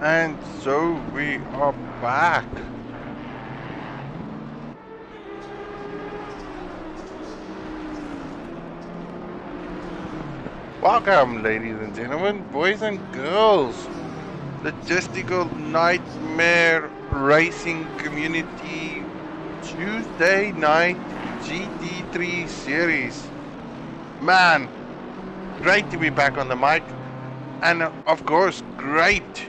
And so we are back. Welcome, ladies and gentlemen, boys and girls. Logistical Nightmare Racing Community Tuesday night GT3 series. Man, great to be back on the mic. And of course, great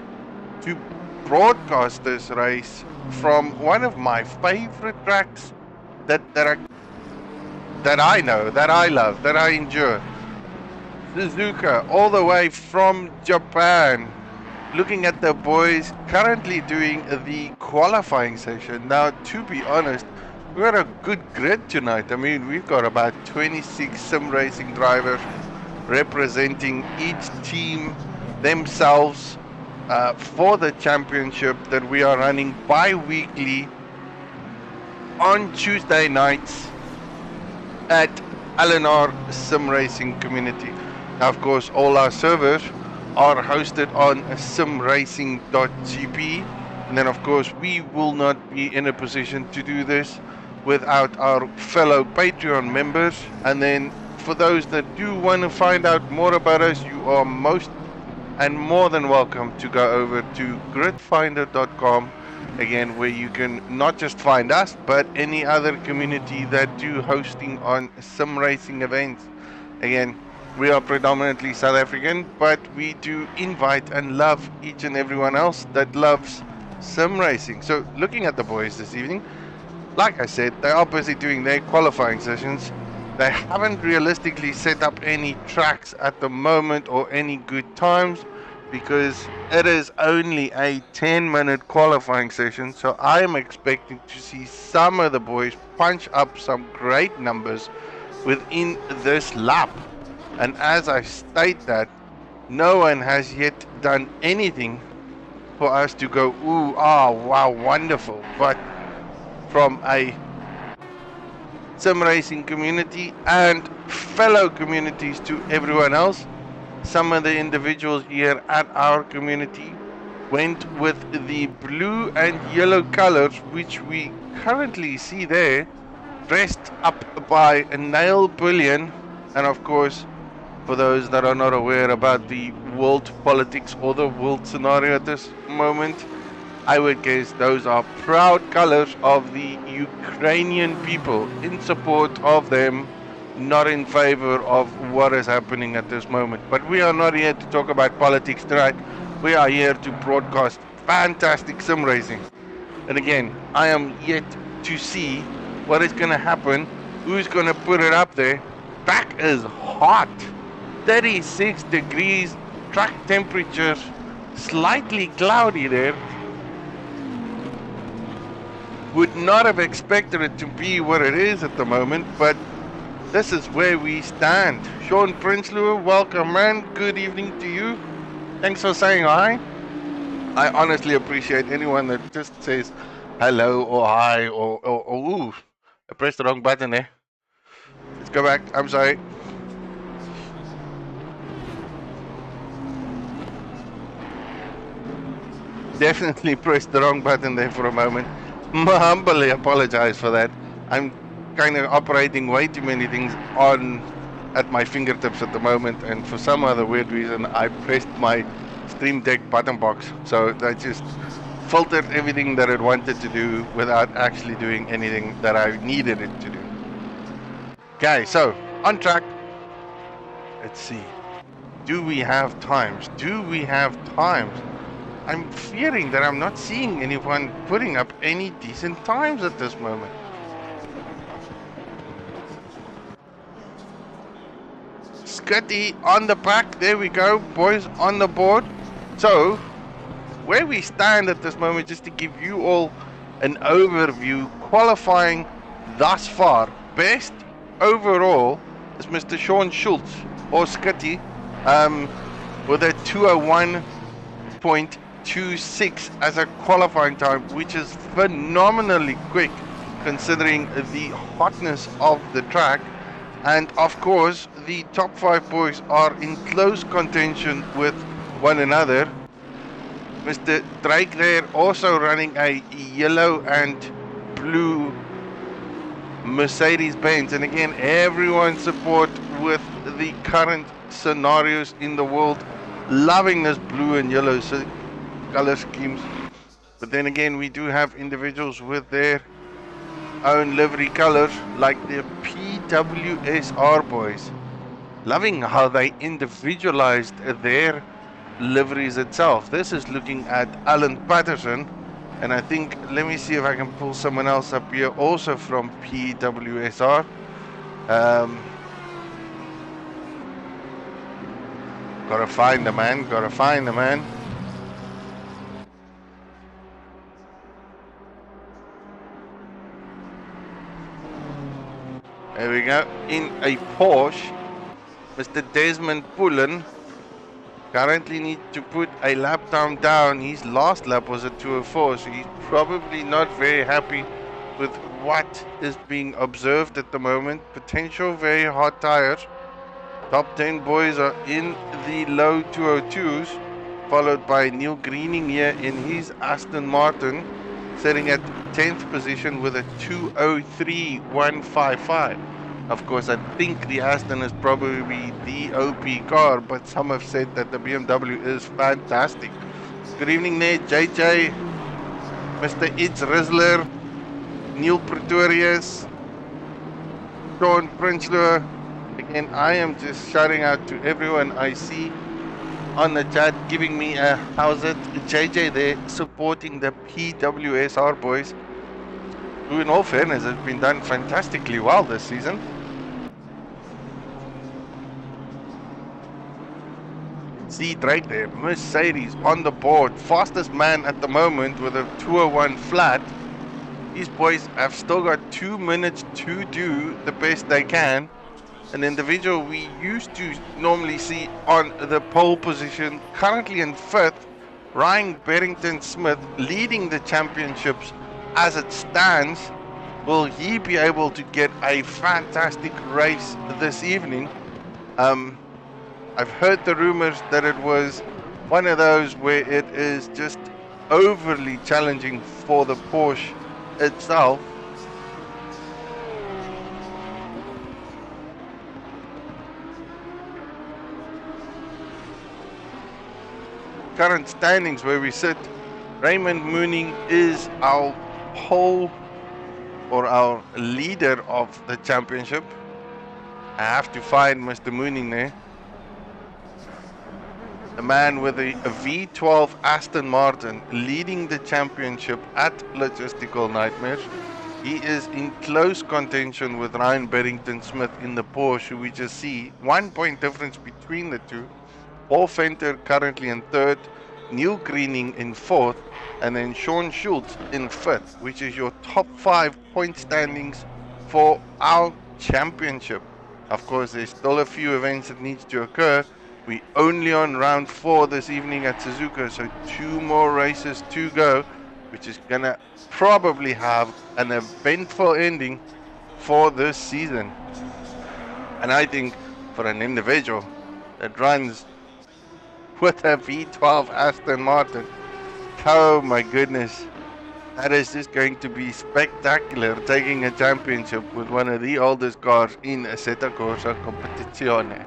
to broadcast this race from one of my favorite tracks that I know, that I love, that I enjoy. Suzuka, all the way from Japan. Looking at the boys currently doing the qualifying session. Now, to be honest, we've got a good grid tonight. I mean, we've got about 26 sim racing drivers representing each team themselves for the championship that we are running bi-weekly on Tuesday nights at LNR Sim Racing Community. Now, of course, all our servers are hosted on simracing.gp, and then of course we will not be in a position to do this without our fellow Patreon members. And then for those that do want to find out more about us, you are most and more than welcome to go over to gridfinder.com, again, where you can not just find us but any other community that do hosting on Simracing Events. Again, we are predominantly South African, but we do invite and love each and everyone else that loves sim racing. So looking at the boys this evening, like I said, they are busy doing their qualifying sessions. They haven't realistically set up any tracks at the moment or any good times, because it is only a 10-minute qualifying session. So I am expecting to see some of the boys punch up some great numbers within this lap. And as I state that, no one has yet done anything for us to go, ooh, ah, wow, wonderful. But from a sim racing community and fellow communities to everyone else, some of the individuals here at our community went with the blue and yellow colors, which we currently see there, dressed up by a nail bullion. And of course, for those that are not aware about the world politics or the world scenario at this moment, I would guess those are proud colors of the Ukrainian people, in support of them, not in favor of what is happening at this moment. But we are not here to talk about politics tonight. We are here to broadcast fantastic sim racing. And again, I am yet to see what is going to happen, who's going to put it up there. Track is hot. 36 degrees, track temperature slightly cloudy there. Would not have expected it to be what it is at the moment, but this is where we stand. Sean Prinsloo, welcome, man. Good evening to you. Thanks for saying hi. I honestly appreciate anyone that just says hello or hi or ooh, I pressed the wrong button there. Let's go back. I'm sorry. Definitely pressed the wrong button there for a moment. Humbly apologize for that. I'm kind of operating way too many things at my fingertips at the moment, and for some other weird reason I pressed my Stream Deck button box, so that just filtered everything that it wanted to do without actually doing anything that I needed it to do. Okay, so on track. Let's see. Do we have times? I'm fearing that I'm not seeing anyone putting up any decent times at this moment. Scotty on the back. There we go, boys on the board. So, where we stand at this moment, just to give you all an overview, qualifying thus far, best overall is Mr. Sean Schultz, or Scotty, with a 201.26 as a qualifying time, which is phenomenally quick considering the hotness of the track. And of course, the top 5 boys are in close contention with one another. Mr. Drake there also running a yellow and blue Mercedes-Benz, and again everyone support with the current scenarios in the world, loving this blue and yellow color schemes. But then again, we do have individuals with their own livery colors, like the PWSR boys, loving how they individualized their liveries itself. This is looking at Alan Patterson, and I think, let me see if I can pull someone else up here also from PWSR. Gotta find the man, gotta find the man. There we go. In a Porsche, Mr. Desmond Pullen currently needs to put a lap time down. His last lap was a 2:04, so he's probably not very happy with what is being observed at the moment. Potential very hot tires. Top 10 boys are in the low 202s, followed by Neil Greening here in his Aston Martin, sitting at 10th position with a 203.155. Of course, I think the Aston is probably the OP car, but some have said that the BMW is fantastic. Good evening there, JJ, Mr. Itz Rizzler, Neil Pretorius, Sean Prinsloo. Again, I am just shouting out to everyone I see on the chat, giving me a how's it. JJ there, supporting the PWSR boys, who in all fairness has been done fantastically well this season. See Drake there, Mercedes on the board, fastest man at the moment with a 201 flat. These boys have still got 2 minutes to do the best they can. An individual we used to normally see on the pole position, currently in 5th, Ryan Berrington Smith, leading the championships as it stands. Will he be able to get a fantastic race this evening? I've heard the rumors that it was one of those where it is just overly challenging for the Porsche itself. Current standings where we sit, Raymond Mooning is our pole or our leader of the championship. I have to find Mr. Mooning there. The man with a V12 Aston Martin leading the championship at Logistical Nightmare. He is in close contention with Ryan Berrington Smith in the Porsche, who we just see 1 point difference between the two. Paul Venter currently in 3rd, Neil Greening in 4th, and then Sean Schultz in 5th, which is your top 5 point standings for our championship. Of course, there's still a few events that needs to occur. We only on round 4 this evening at Suzuka, so 2 more races to go, which is gonna probably have an eventful ending for this season. And I think for an individual that runs with a V12 Aston Martin, oh my goodness, that is just going to be spectacular, taking a championship with one of the oldest cars in Assetto Corsa Competizione.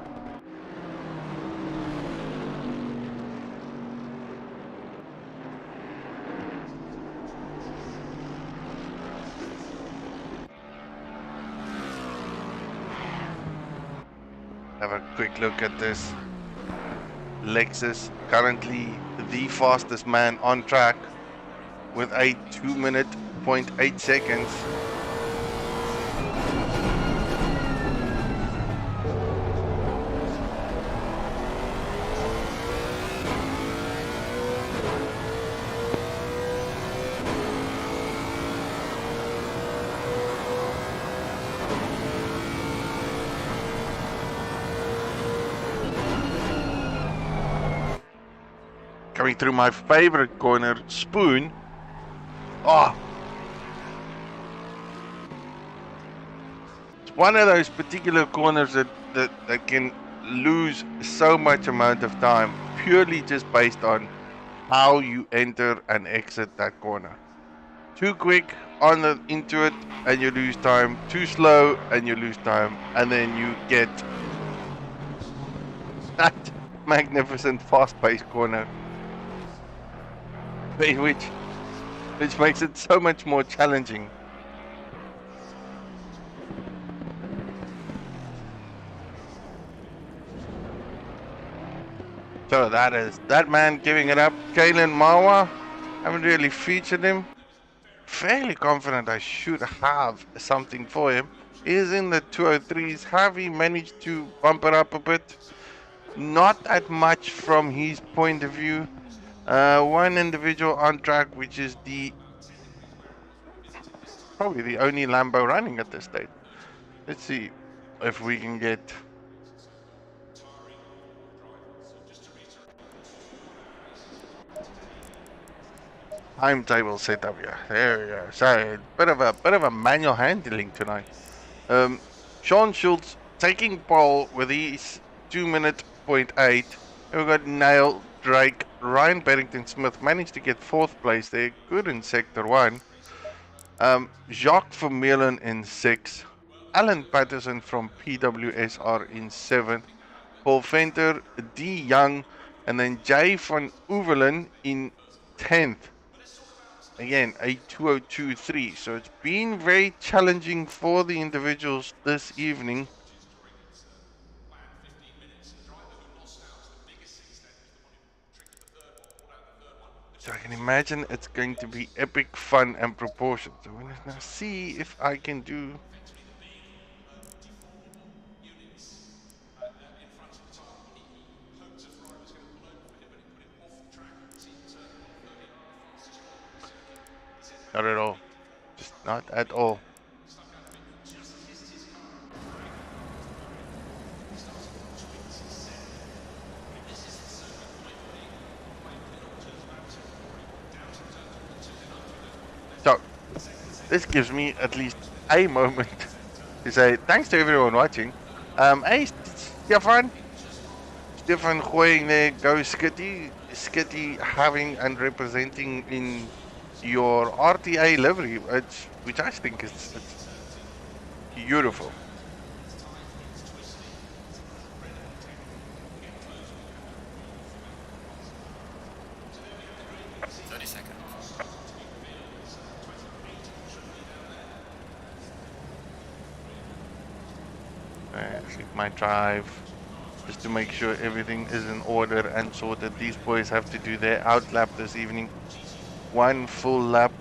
Have a quick look at this. Lexus currently the fastest man on track with a 2 minute 0.8 seconds. Coming through my favorite corner, Spoon. Oh, it's one of those particular corners that can lose so much amount of time purely just based on how you enter and exit that corner. Too quick into it and you lose time. Too slow and you lose time. And then you get that magnificent fast-paced corner, which makes it so much more challenging. So that is that man giving it up. Kalen Mawa, haven't really featured him. Fairly confident I should have something for him. He is in the 203s. Have he managed to bump it up a bit? Not that much from his point of view. One individual on track, which is probably the only Lambo running at this stage. Let's see if we can get timetable set up here. There we go. So bit of a manual handling tonight. Sean Schultz taking pole with his 2-minute .8. We've got Nail, Drake, Ryan Barrington Smith managed to get 4th place there. Good in sector 1. Jacques Vermeulen in 6. Alan Patterson from PWSR in 7th. Paul Venter, D. Young, and then Jay van Oevelen in 10th. Again, a 2023. So it's been very challenging for the individuals this evening. So I can imagine it's going to be epic fun and proportion. So we're going to see if I can do. Not at all. Just not at all. So this gives me at least a moment to say thanks to everyone watching. Hey, Stefan going there, go Skitty. Skitty having and representing in your RTA livery, which I think is beautiful. My drive just to make sure everything is in order and sorted. These boys have to do their out lap this evening. 1 full lap.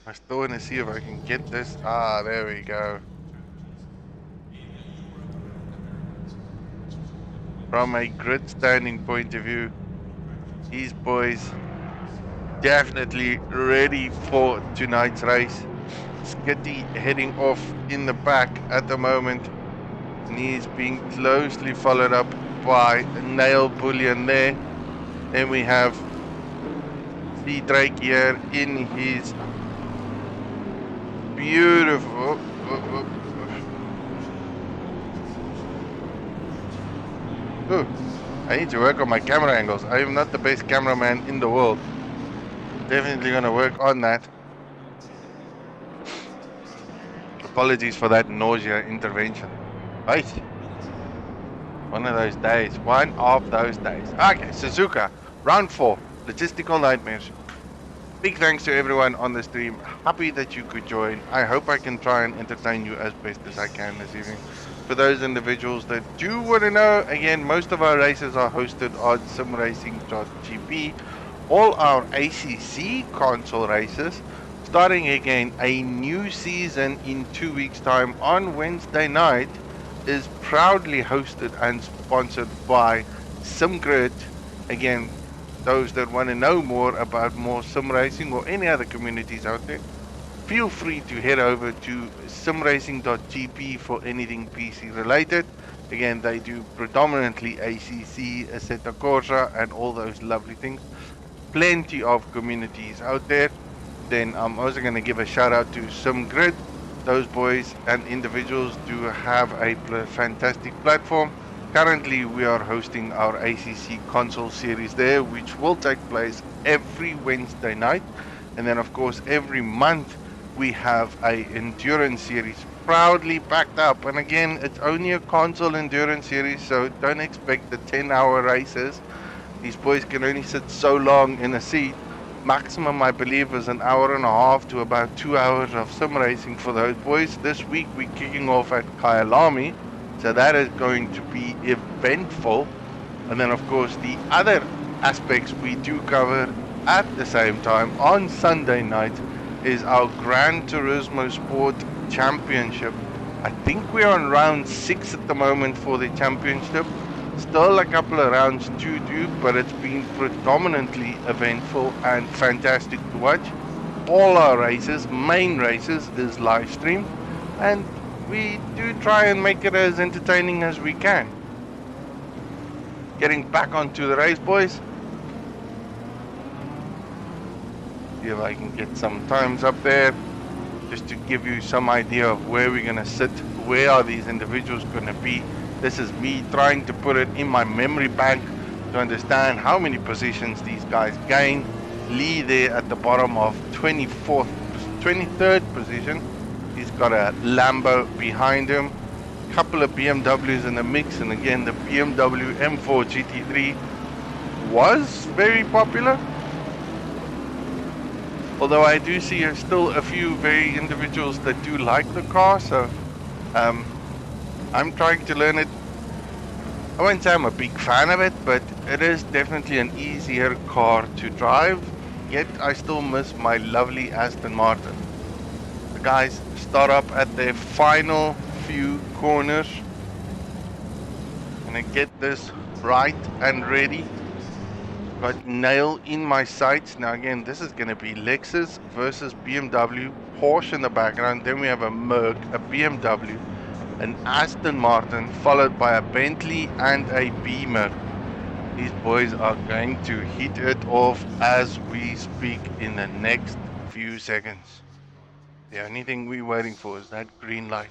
I still want to see if I can get this. Ah, there we go. From a grid standing point of view, these boys definitely ready for tonight's race. Skitty heading off in the back at the moment. And he's being closely followed up by Nail Bullion there. Then we have C. Drake here in his beautiful. Ooh, I need to work on my camera angles. I am not the best cameraman in the world. Definitely gonna work on that. Apologies for that nausea intervention. Right. One of those days. One of those days. Okay, Suzuka, round 4, logistical nightmares. Big thanks to everyone on the stream. Happy that you could join. I hope I can try and entertain you as best as I can this evening. For those individuals that do want to know, again, most of our races are hosted on simracing.gp. All our ACC console races, starting again a new season in 2 weeks' time on Wednesday night, is proudly hosted and sponsored by SimGrid. Again, those that want to know more about more sim racing or any other communities out there, feel free to head over to simracing.gp for anything PC related. Again, they do predominantly ACC, Assetto, Corsa, and all those lovely things. Plenty of communities out there. Then I'm also going to give a shout out to SimGrid those boys and individuals do have a fantastic platform. Currently, we are hosting our ACC console series there, which will take place every Wednesday night. And then, of course, every month we have a endurance series proudly backed up. And again, it's only a console endurance series, so don't expect the 10-hour races. These boys can only sit so long in a seat. Maximum, I believe, is an hour and a half to about 2 hours of sim racing for those boys. This week we're kicking off at Kyalami, so that is going to be eventful. And then, of course, the other aspects we do cover at the same time on Sunday night is our Gran Turismo Sport Championship. I think we're on round 6 at the moment for the championship. Still a couple of rounds to do, but it's been predominantly eventful and fantastic to watch. All our races, main races, is live streamed, and we do try and make it as entertaining as we can. Getting back onto the race, boys. See if I can get some times up there, just to give you some idea of where we're going to sit, where are these individuals going to be. This is me trying to put it in my memory bank to understand how many positions these guys gain. Lee there at the bottom of 23rd position. He's got a Lambo behind him. Couple of BMWs in the mix, and again the BMW M4 GT3 was very popular. Although I do see still a few very individuals that do like the car, so I'm trying to learn it. I won't say I'm a big fan of it, but it is definitely an easier car to drive. Yet I still miss my lovely Aston Martin. The guys start up at their final few corners. Gonna get this right and ready. Got nail in my sights. Now again, this is gonna be Lexus versus BMW. Porsche in the background. Then we have a Merc, a BMW, an Aston Martin, followed by a Bentley and a Beamer. These boys are going to hit it off as we speak in the next few seconds. The only thing we're waiting for is that green light.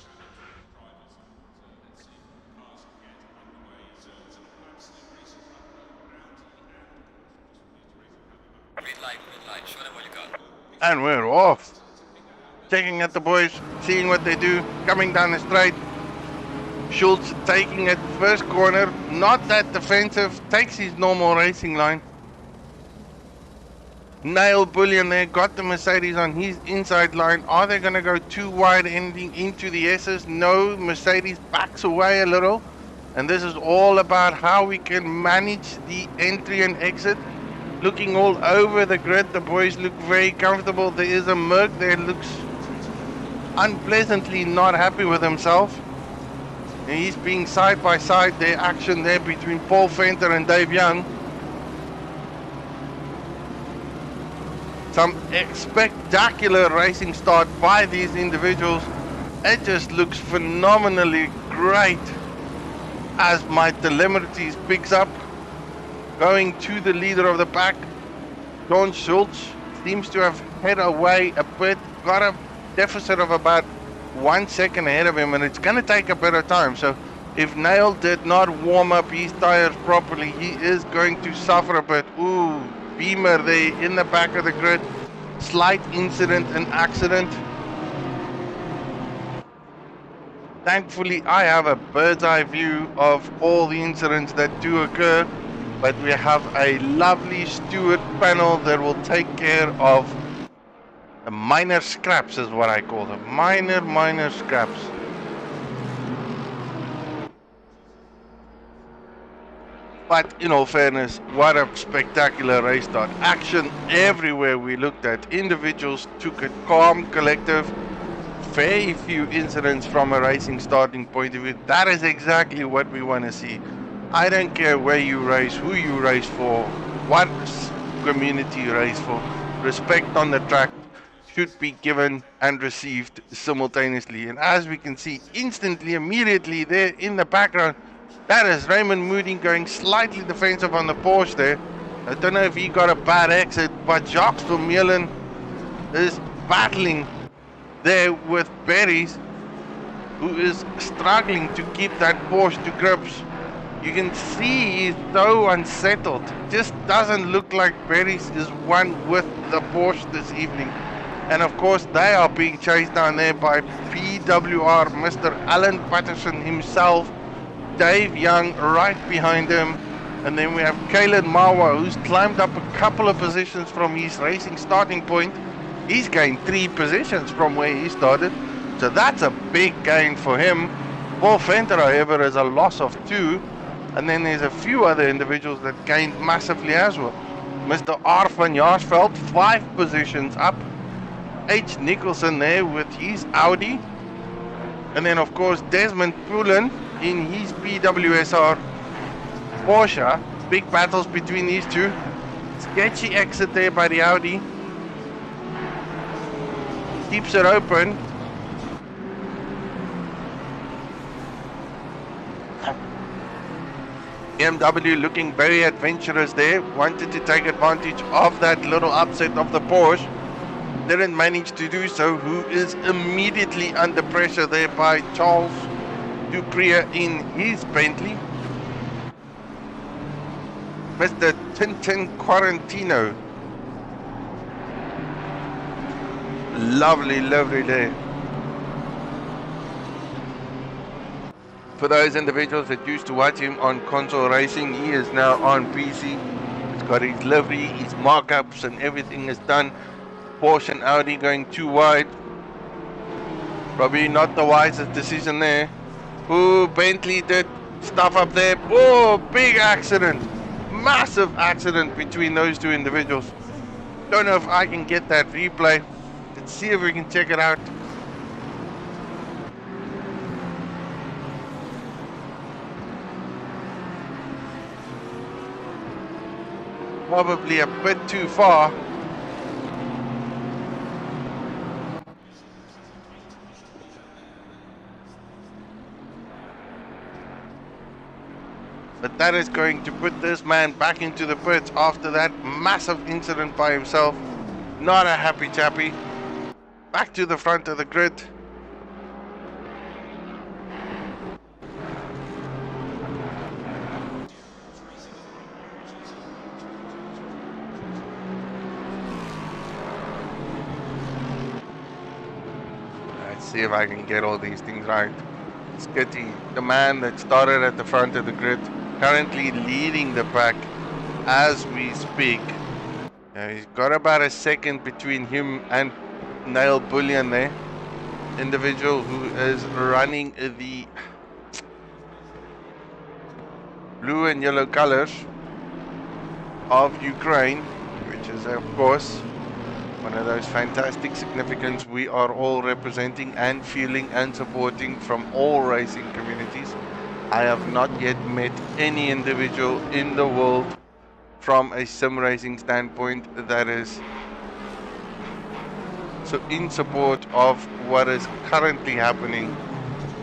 Green light, show them what you got. And we're off. Checking at the boys, seeing what they do, coming down the straight. Schultz taking it first corner, not that defensive, takes his normal racing line. Nail Bullion there, got the Mercedes on his inside line. Are they going to go too wide ending into the S's? No, Mercedes backs away a little. And this is all about how we can manage the entry and exit. Looking all over the grid, the boys look very comfortable. There is a Merc there, looks unpleasantly not happy with himself. And he's being side by side, their action there between Paul Venter and Dave Young. Some spectacular racing start by these individuals. It just looks phenomenally great as my telemetry picks up. Going to the leader of the pack, Don Schultz, seems to have head away a bit, got a deficit of about 1 second ahead of him, and it's going to take a bit of time. So if Nail did not warm up his tires properly, he is going to suffer a bit. Ooh, Beamer there in the back of the grid. Slight incident and accident. Thankfully, I have a bird's eye view of all the incidents that do occur, but we have a lovely steward panel that will take care of the minor scraps, is what I call them. Minor scraps. But in all fairness, what a spectacular race start. Action everywhere we looked at. Individuals took it calm, collective. Very few incidents from a racing starting point of view. That is exactly what we want to see. I don't care where you race, who you race for, what community you race for. Respect on the track should be given and received simultaneously. And as we can see instantly, immediately there in the background, that is Raymond Moody going slightly defensive on the Porsche there. I don't know if he got a bad exit, but Jacques Vermeulen is battling there with Perez, who is struggling to keep that Porsche to grips. You can see he's so unsettled. Just doesn't look like Perez is one with the Porsche this evening. And of course, they are being chased down there by PWR, Mr. Alan Patterson himself, Dave Young right behind him. And then we have Kalen Mawa, who's climbed up a couple of positions from his racing starting point. He's gained 3 positions from where he started. So that's a big gain for him. Paul Venter, however, has a loss of 2. And then there's a few other individuals that gained massively as well. Mr. R. van Jaarsveld, 5 positions up. H. Nicholson there with his Audi. And then, of course, Desmond Poulin in his PWSR Porsche. Big battles between these two. Sketchy exit there by the Audi. Keeps it open. BMW looking very adventurous there. Wanted to take advantage of that little upset of the Porsche. Didn't manage to do so. Who is immediately under pressure there by Charles Dupree in his Bentley. Mr. Tintin Quarantino. Lovely, lovely day. For those individuals that used to watch him on console racing, he is now on PC. He's got his livery, his markups and everything is done. Porsche and Audi going too wide. Probably not the wisest decision there. Ooh, Bentley did stuff up there. Oh, big accident. Massive accident between those two individuals. Don't know if I can get that replay. Let's see if we can check it out. Probably a bit too far. But that is going to put this man back into the pits after that massive incident by himself. Not a happy chappy. Back to the front of the grid. Let's see if I can get all these things right. Skitty, the man that started at the front of the grid, currently leading the pack as we speak. He's got about a second between him and Neil Bullion there. Individual who is running the blue and yellow colors of Ukraine, which is of course one of those fantastic significance we are all representing and feeling and supporting from all racing communities. I have not yet met any individual in the world from a sim racing standpoint that is so in support of what is currently happening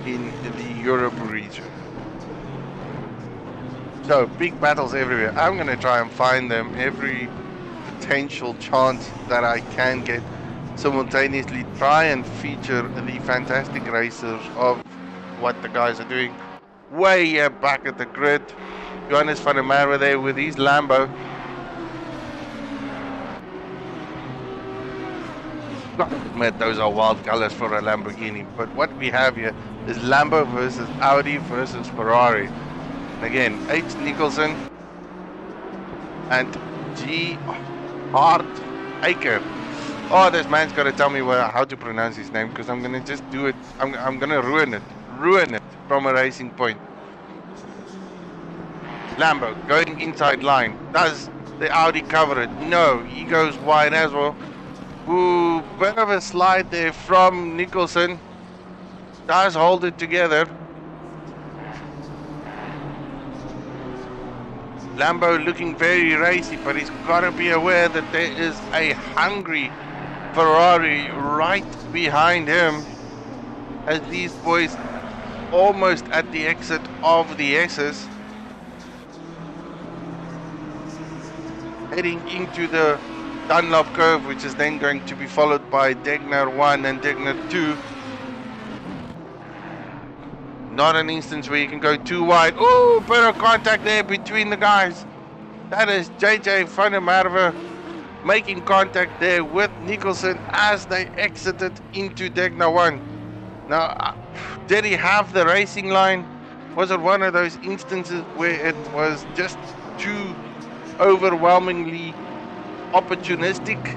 in the Europe region. So big battles everywhere. I'm going to try and find them every potential chance that I can get, simultaneously try and feature the fantastic racers of what the guys are doing. Way here back at the grid, Johannes van der Merwe there with his Lambo. Gotta admit, those are wild colors for a Lamborghini, but what we have here is Lambo versus Audi versus Ferrari. And again, H. Nicholson and G. Hart Aker. Oh, this man's got to tell me how to pronounce his name, because I'm going to just do it. I'm going to ruin it from a racing point. Lambo going inside line. Does the Audi cover it? No, he goes wide as well. Ooh, bit of a slide there from Nicholson. Does hold it together. Lambo looking very racy, but he's got to be aware that there is a hungry Ferrari right behind him, as these boys almost at the exit of the S's, heading into the Dunlop curve, which is then going to be followed by Degner 1 and Degner 2. Not an instance where you can go too wide. Ooh, bit of contact there between the guys. That is JJ van der Merwe making contact there with Nicholson as they exited into Degner 1. Now, did he have the racing line? Was it one of those instances where it was just too overwhelmingly opportunistic?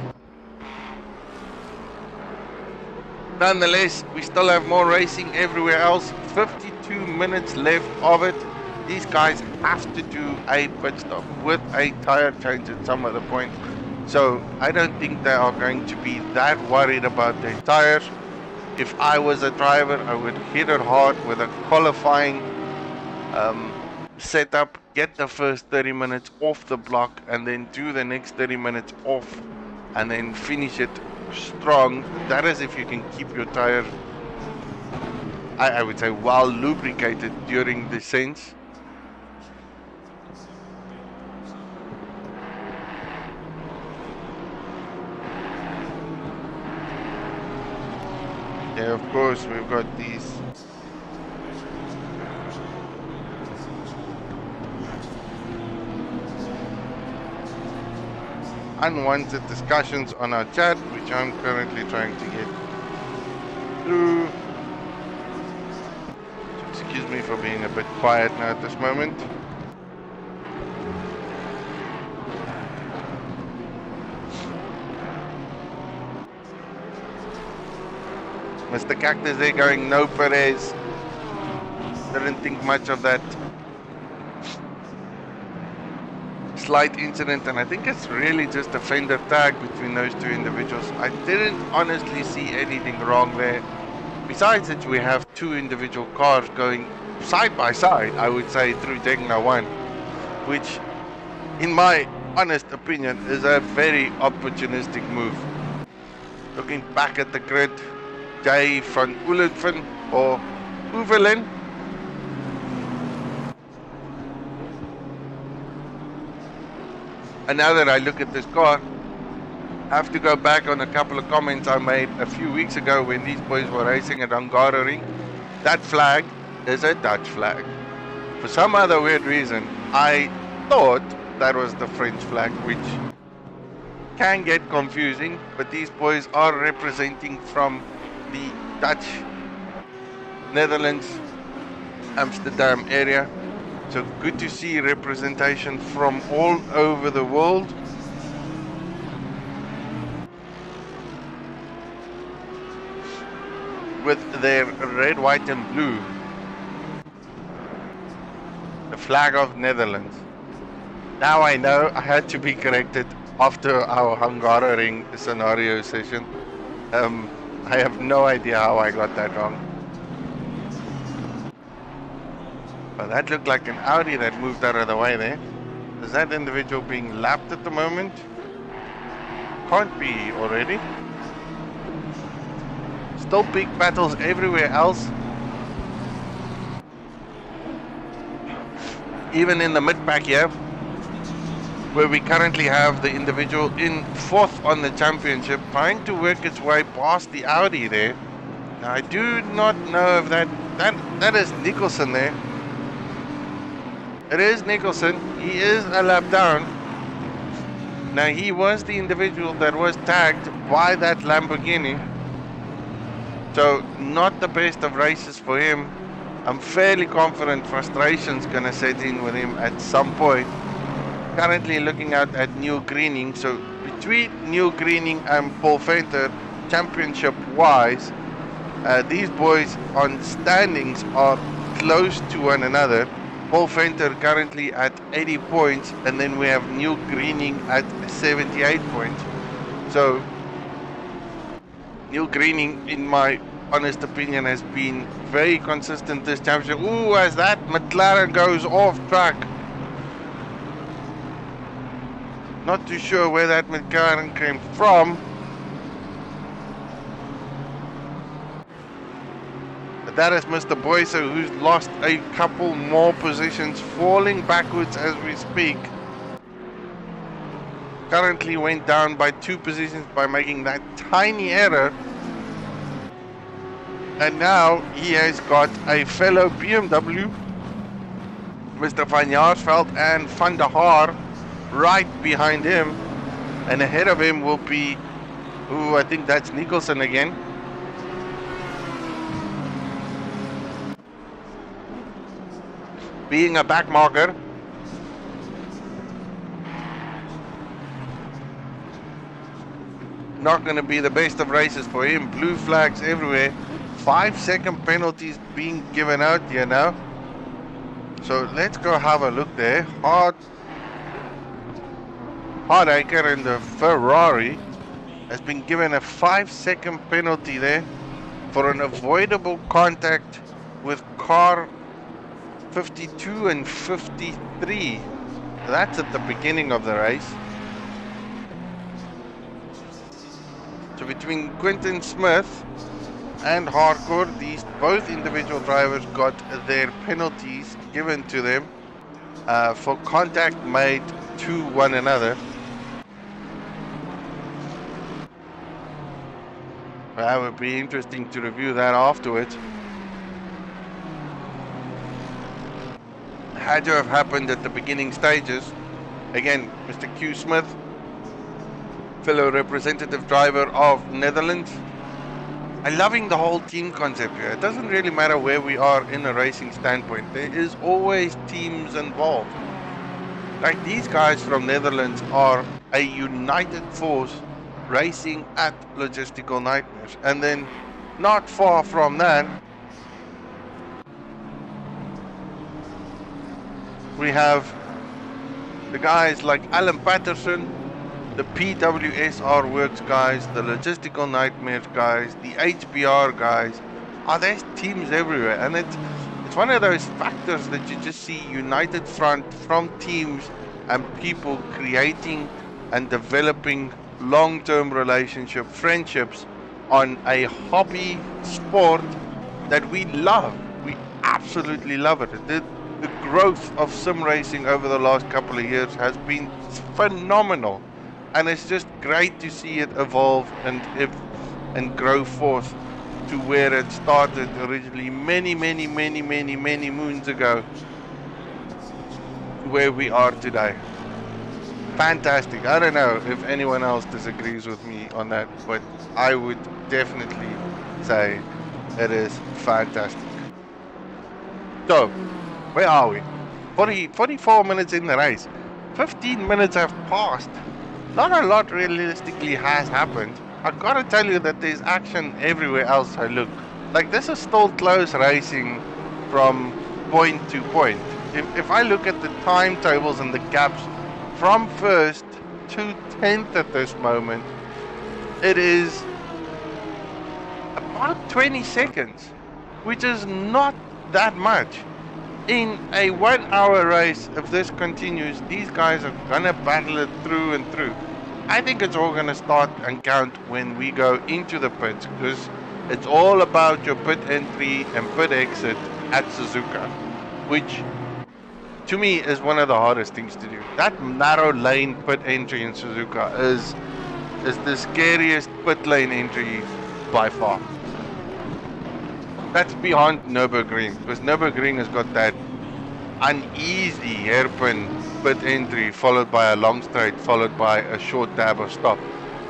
Nonetheless, we still have more racing everywhere else. 52 minutes left of it. These guys have to do a pit stop with a tire change at some other point. So I don't think they are going to be that worried about their tires. If I was a driver, I would hit it hard with a qualifying setup, get the first 30 minutes off the block, and then do the next 30 minutes off, and then finish it strong. That is if you can keep your tire, I would say, well lubricated during descents. Yeah, of course, we've got these unwanted discussions on our chat, which I'm currently trying to get through. Excuse me for being a bit quiet now at this moment. Mr. Cactus there going no Perez. Didn't think much of that slight incident, and I think it's really just a fender tag between those two individuals. I didn't honestly see anything wrong there. Besides that, we have two individual cars going side by side, I would say, through Degner 1, which, in my honest opinion, is a very opportunistic move. Looking back at the grid, Jay van Oelenven or Oevelen. And now that I look at this car, I have to go back on a couple of comments I made a few weeks ago when these boys were racing at Hungaroring. That flag is a Dutch flag. For some other weird reason, I thought that was the French flag, which can get confusing, but these boys are representing from the Dutch, Netherlands, Amsterdam area. So good to see representation from all over the world. With their red, white and blue. The flag of Netherlands. Now I know I had to be corrected after our Hungaroring scenario session. I have no idea how I got that wrong. But that looked like an Audi that moved out of the way there. Is that individual being lapped at the moment? Can't be already. Still big battles everywhere else. Even in the mid-pack here, where we currently have the individual in 4th on the championship, trying to work its way past the Audi there. Now, I do not know if that is Nicholson there. It is Nicholson. He is a lap down. Now, he was the individual that was tagged by that Lamborghini. So, not the best of races for him. I'm fairly confident frustration's going to set in with him at some point. Currently looking out at Neil Greening. So, between Neil Greening and Paul Venter, championship-wise, these boys on standings are close to one another. Paul Venter currently at 80 points, and then we have Neil Greening at 78 points. So, Neil Greening, in my honest opinion, has been very consistent this championship. Ooh, as that McLaren goes off track. Not too sure where that McLaren came from. But that is Mr. Boyser, who's lost a couple more positions, falling backwards as we speak. currently went down by 2 positions by making that tiny error. And now he has got a fellow BMW, Mr. Van Jaarsveld and Van der Haar, right behind him. And ahead of him will be, ooh, I think that's Nicholson again. Being a back marker. Not going to be the best of races for him. Blue flags everywhere. 5-second penalties being given out here now. So let's go have a look there. Hardacre in the Ferrari has been given a 5-second penalty there for an avoidable contact with car 52 and 53. That's at the beginning of the race. So between Quinton Smith and Harcourt, these both individual drivers got their penalties given to them for contact made to one another. That would be interesting to review that afterwards. Had to have happened at the beginning stages. Again, Mr. Q Smith, fellow representative driver of Netherlands. I'm loving the whole team concept here. It doesn't really matter where we are in a racing standpoint. There is always teams involved. Like these guys from Netherlands are a united force racing at Logistical Nightmares. And then not far from that, we have the guys like Alan Patterson, the PWSR Works guys, the Logistical Nightmares guys, the HBR guys. There's teams everywhere, and it's one of those factors that you just see united front from teams and people creating and developing long-term relationship, friendships on a hobby sport that we love. We absolutely love it. The growth of sim racing over the last couple of years has been phenomenal. And it's just great to see it evolve and grow forth to where it started originally many moons ago, where we are today. Fantastic. I don't know if anyone else disagrees with me on that, but I would definitely say it is fantastic. So, where are we? 44 minutes in the race. 15 minutes have passed. Not a lot realistically has happened. I gotta tell you that there's action everywhere else I look. Like, this is still close racing from point to point. If I look at the timetables and the gaps from first to 10th at this moment, it is about 20 seconds, which is not that much. In a 1 hour race, if this continues, these guys are gonna battle it through and through. I think it's all gonna start and count when we go into the pits, because it's all about your pit entry and pit exit at Suzuka, which to me is one of the hardest things to do. That narrow lane pit entry in Suzuka is the scariest pit lane entry by far. That's beyond Nürburgring, because Nürburgring has got that uneasy hairpin pit entry followed by a long straight followed by a short dab or stop,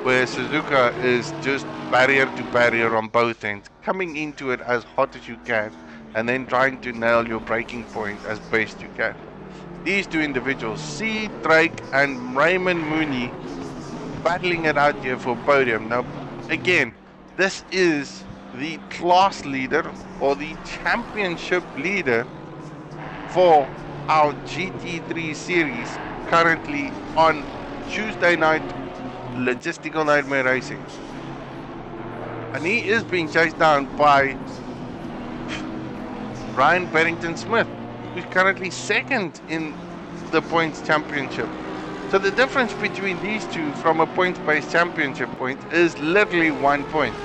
where Suzuka is just barrier to barrier on both ends, coming into it as hot as you can and then trying to nail your braking point as best you can. These two individuals, C. Drake and Raymond Mooney, battling it out here for podium. Now again, this is the class leader or the championship leader for our GT3 series currently on Tuesday night Logistical Nightmare Racing, and he is being chased down by Brian Barrington Smith, who's currently second in the points championship. So the difference between these two from a points-based championship point is literally 1 point.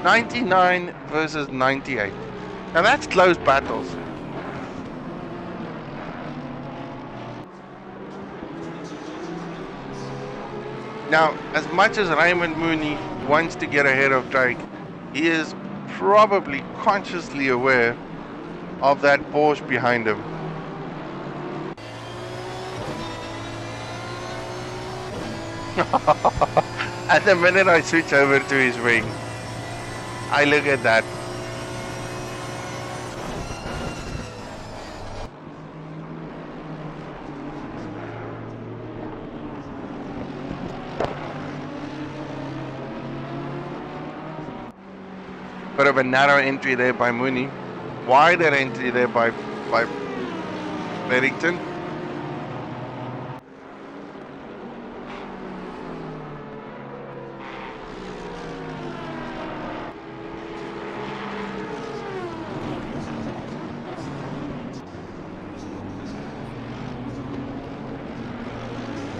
99 versus 98. Now that's close battles. Now, as much as Raymond Mooney wants to get ahead of Drake, he is probably consciously aware of that Porsche behind him. At the minute I switch over to his wing, I look at that. Bit of a narrow entry there by Mooney. Wider entry there by Beddington.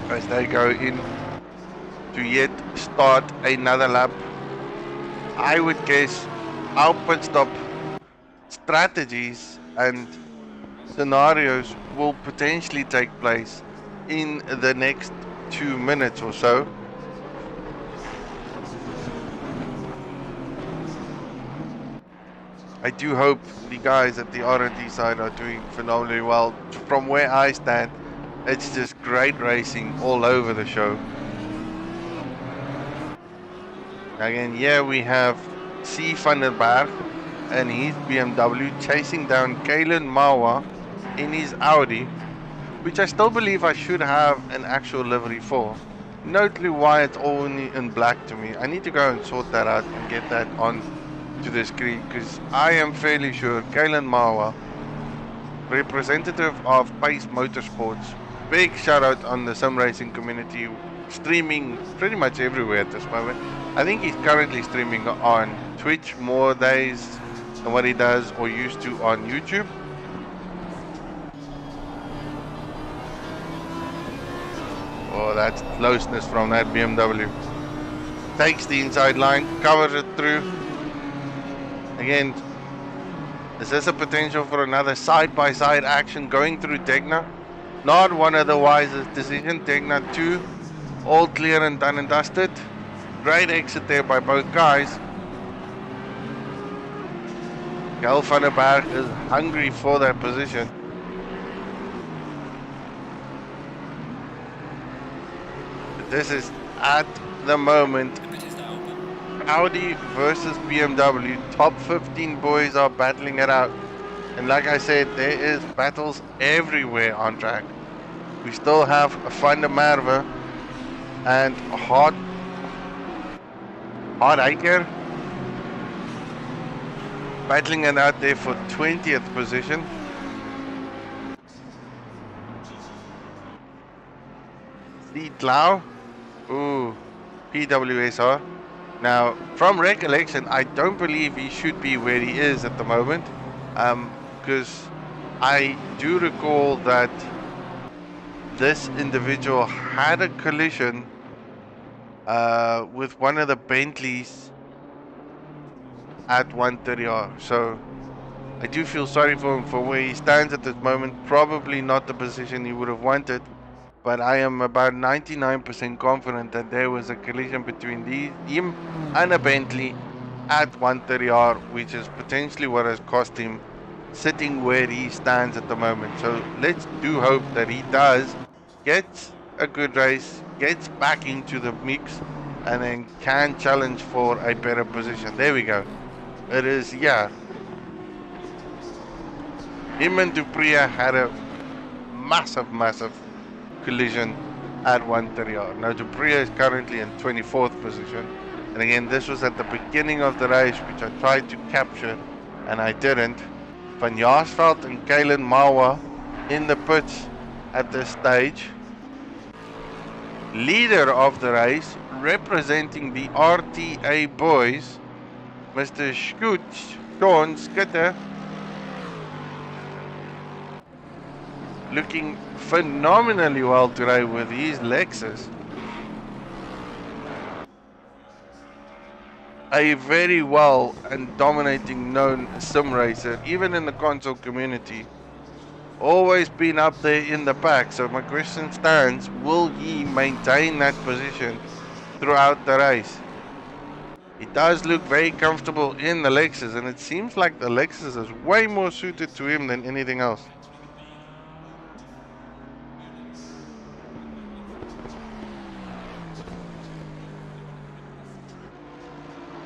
As they go in to yet start another lap, I would guess our pit stop strategies and scenarios will potentially take place in the next 2 minutes or so. I do hope the guys at the R&D side are doing phenomenally well. From where I stand, it's just great racing all over the show. Again, here we have C. van der Berg and his BMW chasing down Kalen Mawa in his Audi, which I still believe I should have an actual livery for. Notably why it's only in black to me. I need to go and sort that out and get that on to the screen, because I am fairly sure Kalen Mawa, representative of Pace Motorsports, big shout out on the Simracing community, streaming pretty much everywhere at this moment. I think he's currently streaming on Twitch more days than what he does or used to on YouTube. Oh, that's closeness from that BMW. Takes the inside line, covers it through. Again, is this a potential for another side-by-side action going through Degna? Not one of the wisest decisions. Degna 2, all clear and done and dusted. Great exit there by both guys. Gal van der Berg is hungry for that position. But this is at the moment Audi versus BMW. Top 15 boys are battling it out. And like I said, there is battles everywhere on track. We still have Van der Merwe and Hardijker battling it out there for 20th position. Steve Lau, ooh, PWSR. Now, from recollection, I don't believe he should be where he is at the moment, because I do recall that this individual had a collision with one of the Bentleys at 130R. So I do feel sorry for him for where he stands at this moment. Probably not the position he would have wanted, but I am about 99% confident that there was a collision between him and a Bentley at 130R, which is potentially what has cost him sitting where he stands at the moment. So let's do hope that he does get a good race, gets back into the mix, and then can challenge for a better position. There we go. It is, yeah. Him and Dupria had a massive collision at 130R. Now Dupria is currently in 24th position. And again, this was at the beginning of the race, which I tried to capture, and I didn't. Van Jaarsveld and Kalen Mawa in the pits at this stage. Leader of the race, representing the RTA boys, Mr. Sean Skitter, looking phenomenally well today with his Lexus. A very well and dominating known sim racer, even in the console community. Always been up there in the pack. So my question stands, will he maintain that position throughout the race. It does look very comfortable in the Lexus, and it seems like the Lexus is way more suited to him than anything else.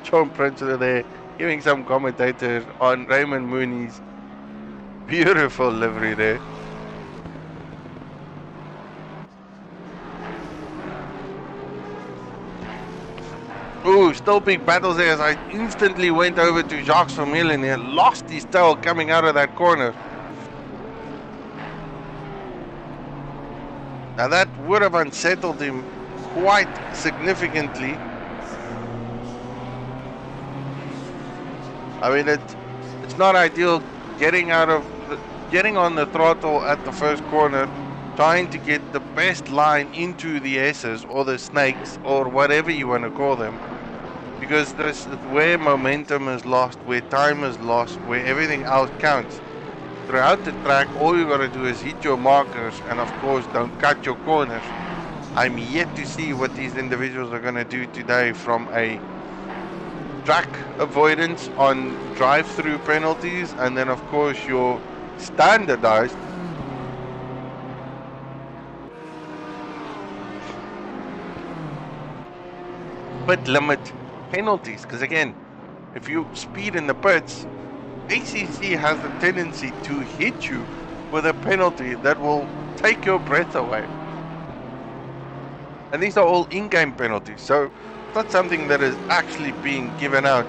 John Prince there giving some commentators on Raymond Mooney's beautiful livery there. Ooh, still big battles there as I instantly went over to Jacques Vermeulen and he lost his tail coming out of that corner. Now that would have unsettled him quite significantly. I mean, it's not ideal getting on the throttle at the first corner, trying to get the best line into the S's or the snakes or whatever you want to call them, because this is where momentum is lost, where time is lost, where everything else counts. Throughout the track, all you got to do is hit your markers and of course don't cut your corners. I'm yet to see what these individuals are going to do today from a track avoidance on drive-through penalties, and then of course your standardized pit limit penalties. Because again, if you speed in the pits, ACC has a tendency to hit you with a penalty that will take your breath away. And these are all in-game penalties, so it's not something that is actually being given out.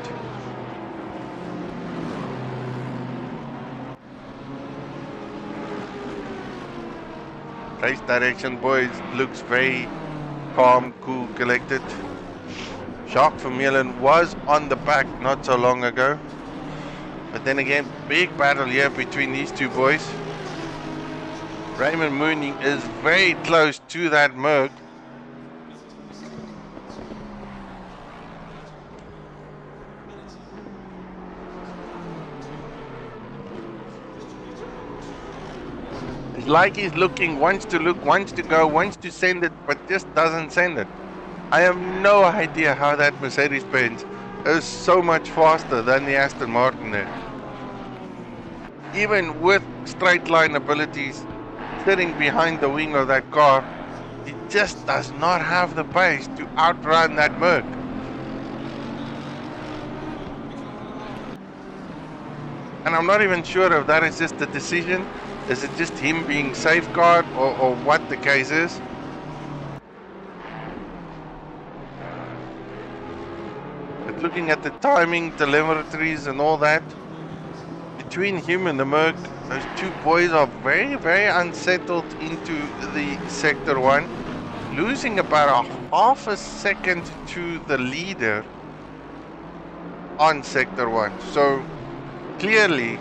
Race direction, boys, looks very calm, cool, collected. Jacques Vermeulen was on the back not so long ago. But then again, big battle here between these two boys. Raymond Mooney is very close to that Merc. It's like he's looking, wants to look, wants to go, wants to send it, but just doesn't send it. I have no idea how that Mercedes-Benz is so much faster than the Aston Martin there. Even with straight line abilities, sitting behind the wing of that car, it just does not have the pace to outrun that Merc. And I'm not even sure if that is just a decision. Is it just him being safeguard or what the case is? But looking at the timing, telemetries and all that, between him and the Merc, those two boys are very, very unsettled into the Sector 1, losing about a half a second to the leader on Sector 1. So clearly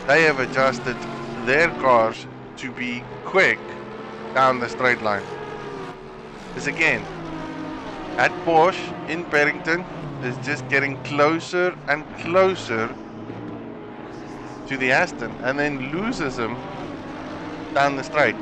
they have adjusted their cars to be quick down the straight line. Because again, at Porsche in Perrington is just getting closer and closer to the Aston, and then loses him down the straight.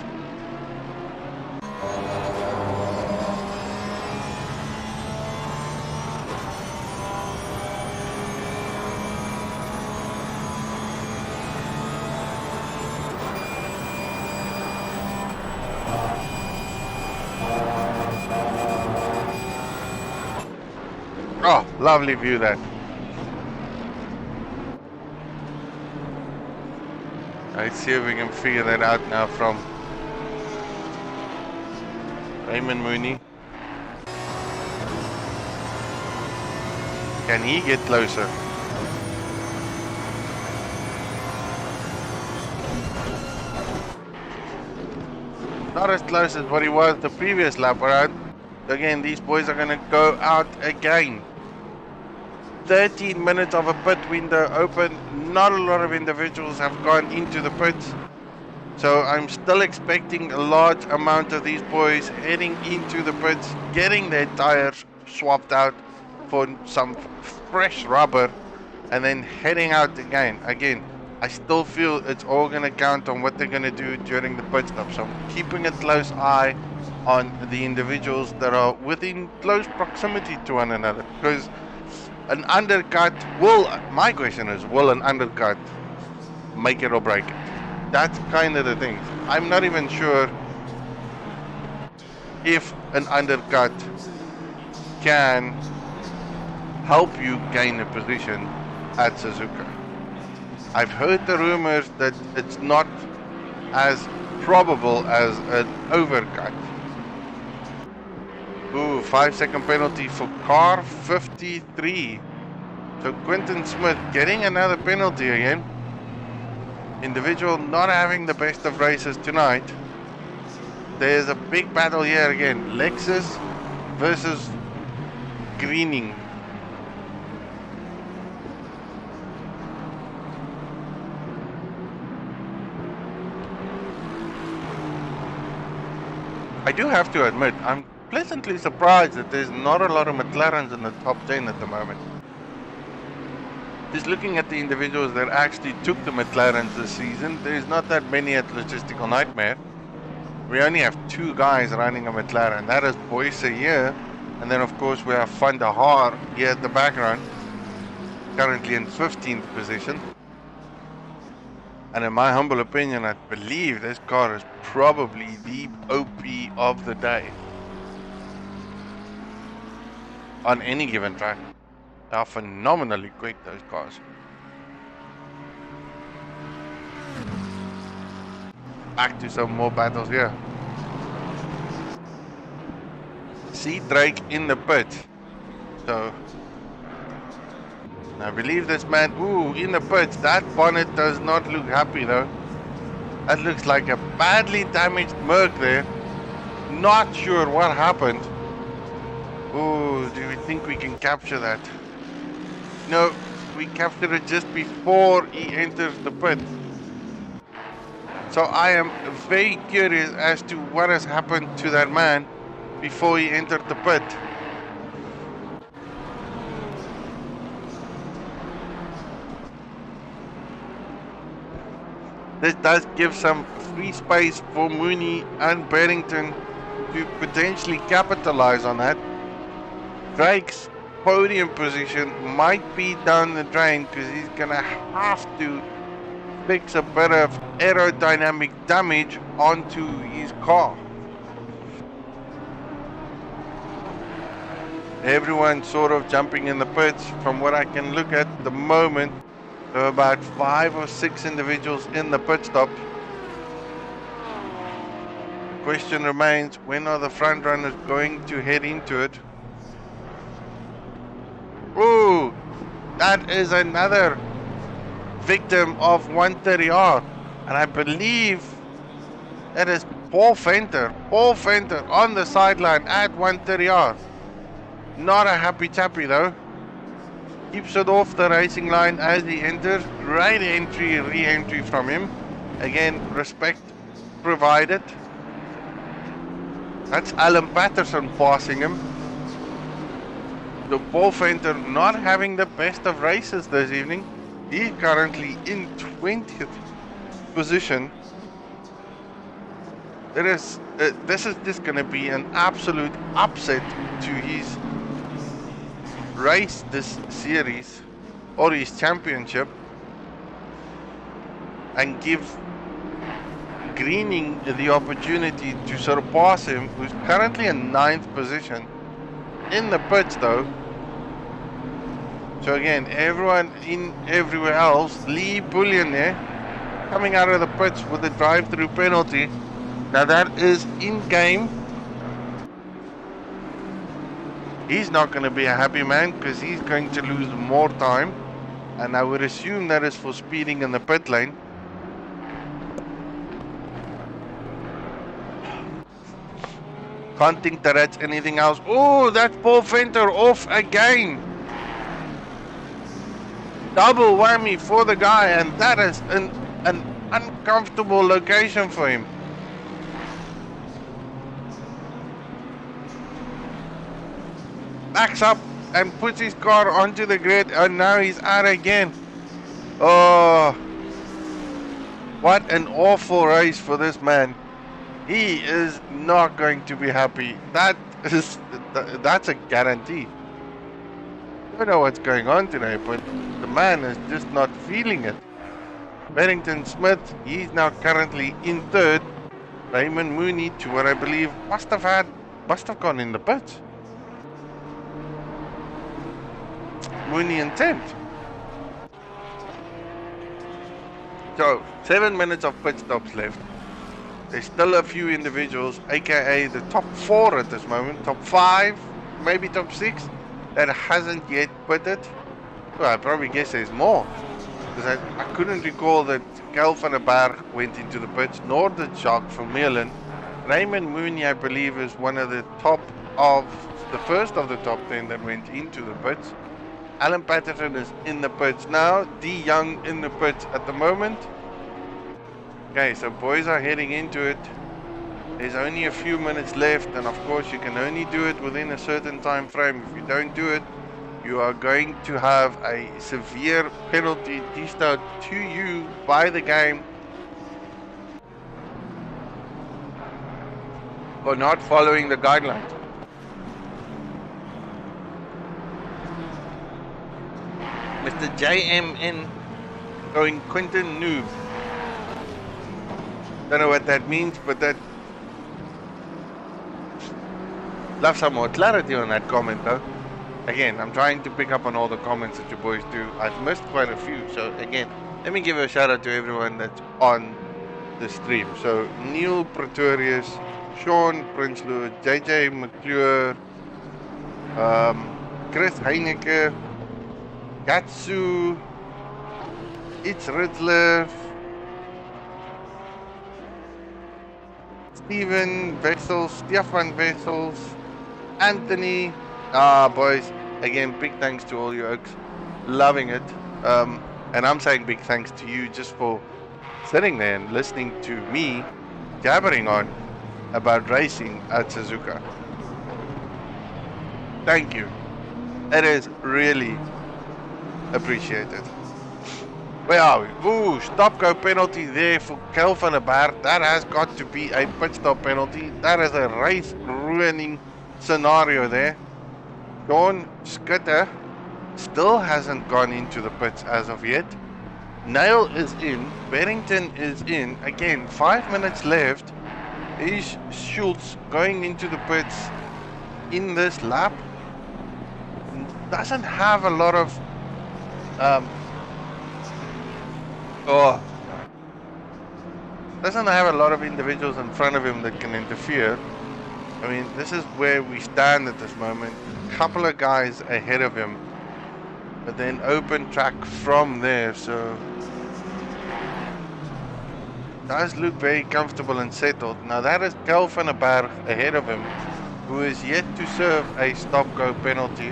Oh, lovely view there. Let's see if we can figure that out now from Raymond Mooney. Can he get closer? Not as close as what he was the previous lap around. Again, these boys are going to go out again. 13 minutes of a pit window open. Not a lot of individuals have gone into the pits, so I'm still expecting a large amount of these boys heading into the pits, getting their tires swapped out for some fresh rubber, and then heading out again. I still feel it's all going to count on what they're going to do during the pit stop, so I'm keeping a close eye on the individuals that are within close proximity to one another. Because an undercut my question is, will an undercut make it or break it? That's kind of the thing. I'm not even sure if an undercut can help you gain a position at Suzuka. I've heard the rumors that it's not as probable as an overcut. Ooh, 5-second penalty for car 53. So Quentin Smith getting another penalty again. Individual not having the best of races tonight. There's a big battle here again. Lexus versus Greening. I do have to admit, I'm pleasantly surprised that there's not a lot of McLarens in the top 10 at the moment. Just looking at the individuals that actually took the McLarens this season, there's not that many at Logistical Nightmare. We only have 2 guys running a McLaren. That is Boyce here, and then of course we have Van der Haar here at the background, currently in 15th position. And in my humble opinion, I believe this car is probably the OP of the day on any given track. They are phenomenally quick, those cars. Back to some more battles here. See Drake in the pit. So I believe this man, in the pits. That bonnet does not look happy though. That looks like a badly damaged Merc there. Not sure what happened. Do we think we can capture that? No, we captured it just before he enters the pit. So I am very curious as to what has happened to that man before he entered the pit. This does give some free space for Mooney and Barrington to potentially capitalize on that. Drake's podium position might be down the drain because he's gonna have to fix a bit of aerodynamic damage onto his car. Everyone sort of jumping in the pits from what I can look at the moment. There are about 5 or 6 individuals in the pit stop. The question remains, when are the front runners going to head into it? Ooh, that is another victim of 130R. And I believe that is Paul Venter. Paul Venter on the sideline at 130R. Not a happy chappy though. Keeps it off the racing line as he enters. Great entry, re-entry from him. Again, respect provided. That's Alan Patterson passing him. The Paul Venter not having the best of races this evening. He's currently in 20th position. This is just going to be an absolute upset to his race this series or his championship, and give Greening the opportunity to surpass him, who's currently in 9th position in the pits though. So again, everyone in everywhere else. Lee Bullion there coming out of the pits with a drive-through penalty. Now that is in game. He's not going to be a happy man because he's going to lose more time, and I would assume that is for speeding in the pit lane. Can't think that that's anything else. Oh, that's Paul Venter off again. Double whammy for the guy, and that is an uncomfortable location for him. Backs up and puts his car onto the grid, and now he's out again. Oh, what an awful race for this man. He is not going to be happy. That's a guarantee. I don't know what's going on today, but the man is just not feeling it. Barrington Smith, he's now currently in third. Raymond Mooney, to what I believe, must have gone in the pits. Mooney in 10th. So, 7 minutes of pit stops left. There's still a few individuals, aka the top 4 at this moment, top 5, maybe top 6, that hasn't yet pitted. Well, I probably guess there's more. Because I couldn't recall that Kel van der Berg went into the pits, nor did Jacques Vermeulen. Raymond Mooney, I believe, is one of the first of the top 10 that went into the pits. Alan Patterson is in the pits now. D Young in the pits at the moment. Okay, so boys are heading into it. There's only a few minutes left, and of course you can only do it within a certain time frame. If you don't do it, you are going to have a severe penalty dished out to you by the game for not following the guidelines. Mr. JMN going Quentin Noob. Don't know what that means, but that... Love some more clarity on that comment though. Again, I'm trying to pick up on all the comments that you boys do. I've missed quite a few, so again, let me give a shout out to everyone that's on the stream. So, Neil Pretorius, Sean Prinsloo, JJ McClure, Chris Heineke, Gatsu, It's Riddler, Steven Vessels, Stefan Vessels, Anthony. Boys, again, big thanks to all you oaks. Loving it. And I'm saying big thanks to you just for sitting there and listening to me jabbering on about racing at Suzuka. Thank you. It is really appreciated. Where are we? Ooh, stop-go penalty there for Kel van der Berg. That has got to be a pit stop penalty. That is a race-ruining scenario there. Sean Schutter still hasn't gone into the pits as of yet. Nail is in. Barrington is in. Again, 5 minutes left. Is Schultz going into the pits in this lap? Doesn't have a lot of... doesn't have a lot of individuals in front of him that can interfere. I mean, this is where we stand at this moment. A couple of guys ahead of him, but then open track from there, so does look very comfortable and settled. Now that is Kel van der Berg ahead of him, who is yet to serve a stop-go penalty.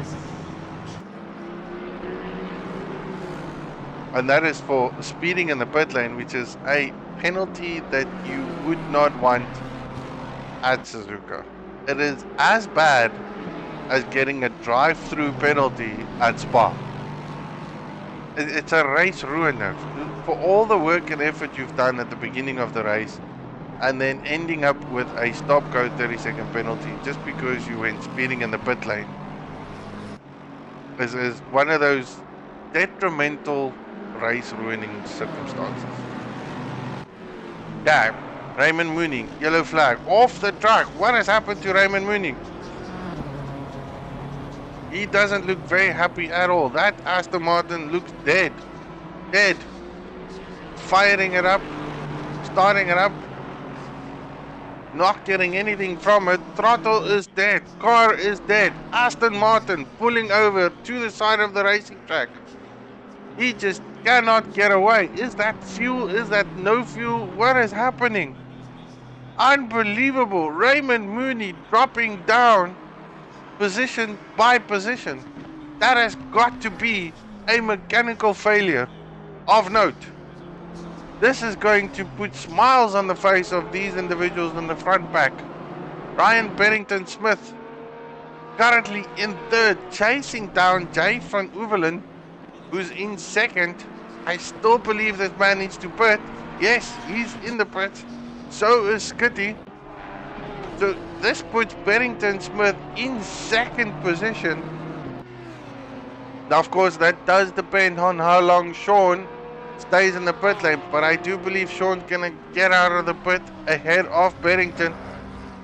And that is for speeding in the pit lane, which is a penalty that you would not want at Suzuka. It is as bad as getting a drive-through penalty at Spa. It's a race ruiner. For all the work and effort you've done at the beginning of the race, and then ending up with a stop-go 30-second penalty just because you went speeding in the pit lane, is one of those detrimental race-ruining circumstances. Yeah, Raymond Mooney, yellow flag, off the track. What has happened to Raymond Mooney? He doesn't look very happy at all. That Aston Martin looks dead. Dead. Firing it up, starting it up, not getting anything from it. Throttle is dead. Car is dead. Aston Martin pulling over to the side of the racing track. He just cannot get away. Is that fuel? Is that no fuel? What is happening? Unbelievable. Raymond Mooney dropping down position by position. That has got to be a mechanical failure of note. This is going to put smiles on the face of these individuals in the front pack. Ryan Barrington Smith currently in third, chasing down Jay van Oevelen, who's in second. I still believe this man needs to pit. Yes, he's in the pit. So is Skitty. So this puts Barrington Smith in second position. Now, of course, that does depend on how long Sean stays in the pit lane, but I do believe Sean's gonna get out of the pit ahead of Barrington.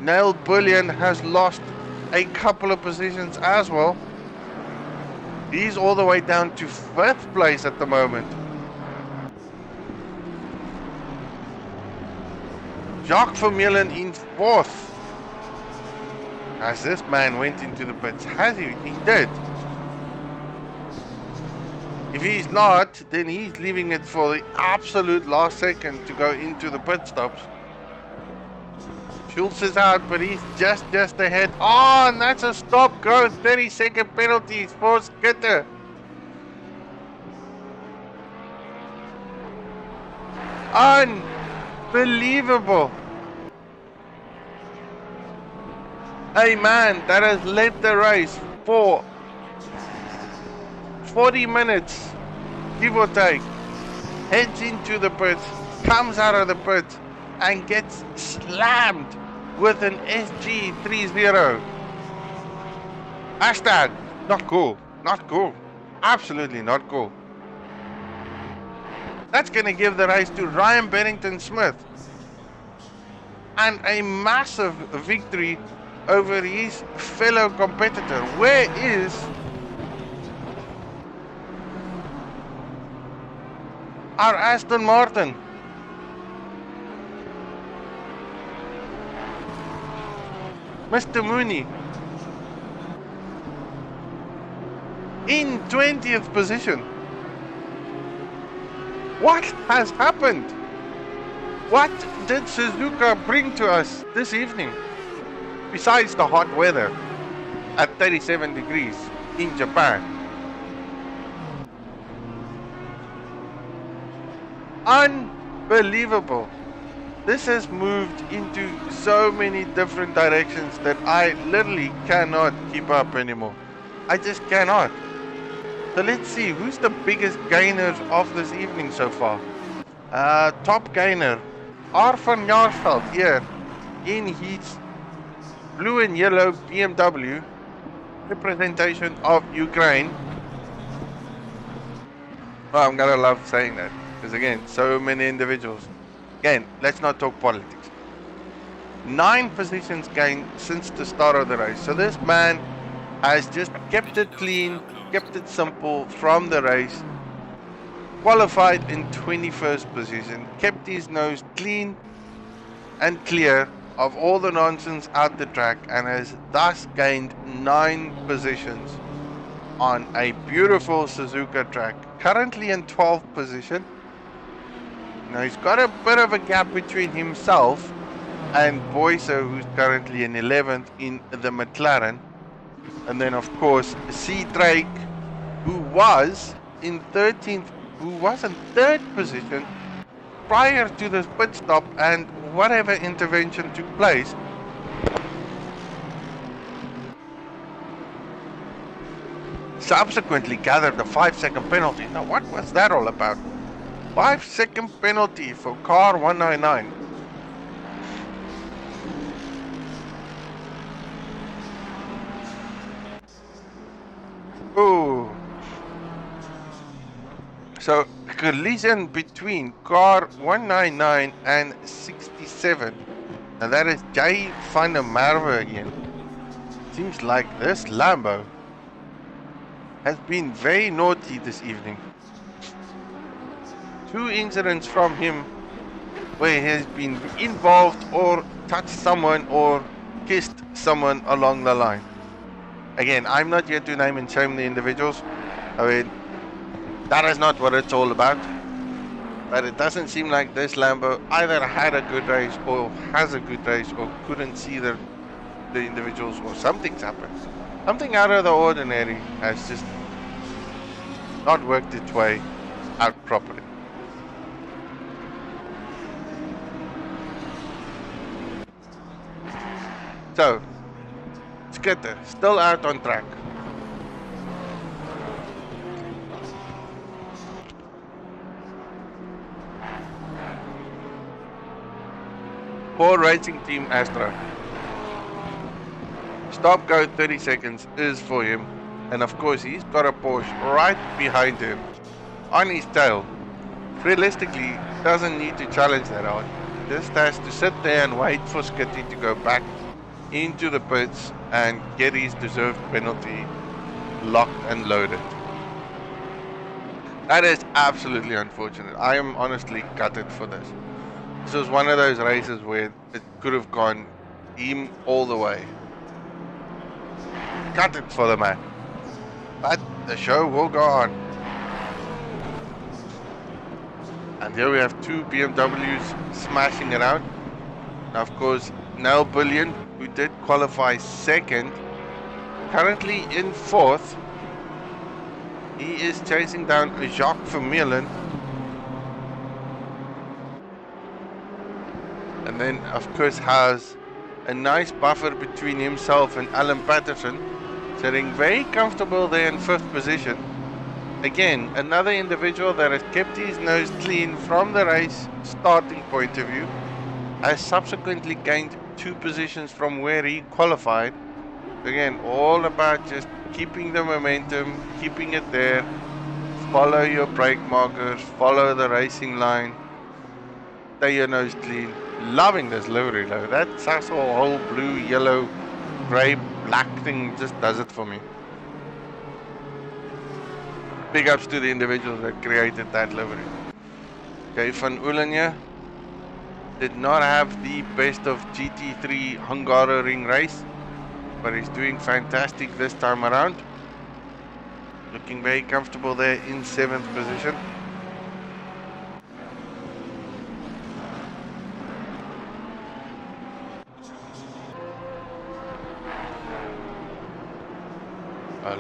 Neil Bullion has lost a couple of positions as well. He's all the way down to 5th place at the moment. Jacques Vermeulen in 4th. As this man went into the pits, has he? He did. If he's not, then he's leaving it for the absolute last second to go into the pit stops. Schultz is out, but he's just ahead. Oh, and that's a stop go. 30-second penalty for Skitter. Unbelievable. A man that has led the race for 40 minutes, give or take, heads into the pits, comes out of the pits, and gets slammed with an SG30. Hashtag not cool. Not cool. Absolutely not cool. That's going to give the race to Ryan Barrington Smith. And a massive victory over his fellow competitor. Where is our Aston Martin? Mr. Mooney in 20th position. What has happened? What did Suzuka bring to us this evening? Besides the hot weather at 37 degrees in Japan. Unbelievable. This has moved into so many different directions that I literally cannot keep up anymore. I just cannot. So let's see, who's the biggest gainers of this evening so far? Top gainer, R. van Jaarsveld here in his blue and yellow BMW, representation of Ukraine. Oh, I'm gonna love saying that, because again, so many individuals. Again, let's not talk politics. 9 positions gained since the start of the race. So this man has just kept it clean, kept it simple from the race. Qualified in 21st position, kept his nose clean and clear of all the nonsense out the track, and has thus gained 9 positions on a beautiful Suzuka track. Currently in 12th position. Now he's got a bit of a gap between himself and Boyser, who's currently in 11th in the McLaren. And then of course C. Drake, who was in 13th, who was in 3rd position prior to this pit stop and whatever intervention took place. Subsequently gathered the 5-second penalty. Now what was that all about? 5-second penalty for car 199. Oh. So collision between car 199 and 67. And that is Jay van der Merwe again. Seems like this Lambo has been very naughty this evening. 2 incidents from him where he has been involved or touched someone or kissed someone along the line. Again, I'm not here to name and shame the individuals. I mean, that is not what it's all about. But it doesn't seem like this Lambo either had a good race or has a good race or couldn't see the individuals, or something's happened. Something out of the ordinary has just not worked its way out properly. So, Skitter still out on track. For Racing Team Astra. top go 30 seconds is for him. And of course, he's got a Porsche right behind him on his tail. Realistically, doesn't need to challenge that hard. Just has to sit there and wait for Skitty to go back into the pits and get his deserved penalty locked and loaded. That is absolutely unfortunate. I am honestly gutted for this. This was one of those races where it could have gone him all the way. Gutted for the man. But the show will go on. And here we have two BMWs smashing it out. Now of course, Nel Billion, who did qualify second, currently in fourth. He is chasing down Jacques Vermeulen. And then of course has a nice buffer between himself and Alan Patterson, sitting very comfortable there in fifth position. Again, another individual that has kept his nose clean from the race starting point of view, has subsequently gained 2 positions from where he qualified. Again, all about just keeping the momentum, keeping it there, follow your brake markers, follow the racing line, stay your nose clean. Loving this livery though. That Sasol whole blue, yellow, grey, black thing just does it for me. Big ups to the individuals that created that livery. Okay, Van Oulanje did not have the best of GT3 Hungaroring race, but he's doing fantastic this time around. Looking very comfortable there in 7th position.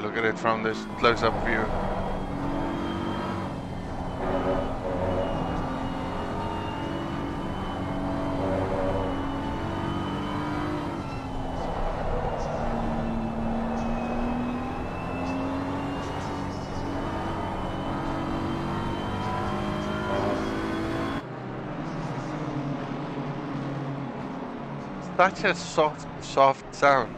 Look at it from this close-up view. Such a soft sound.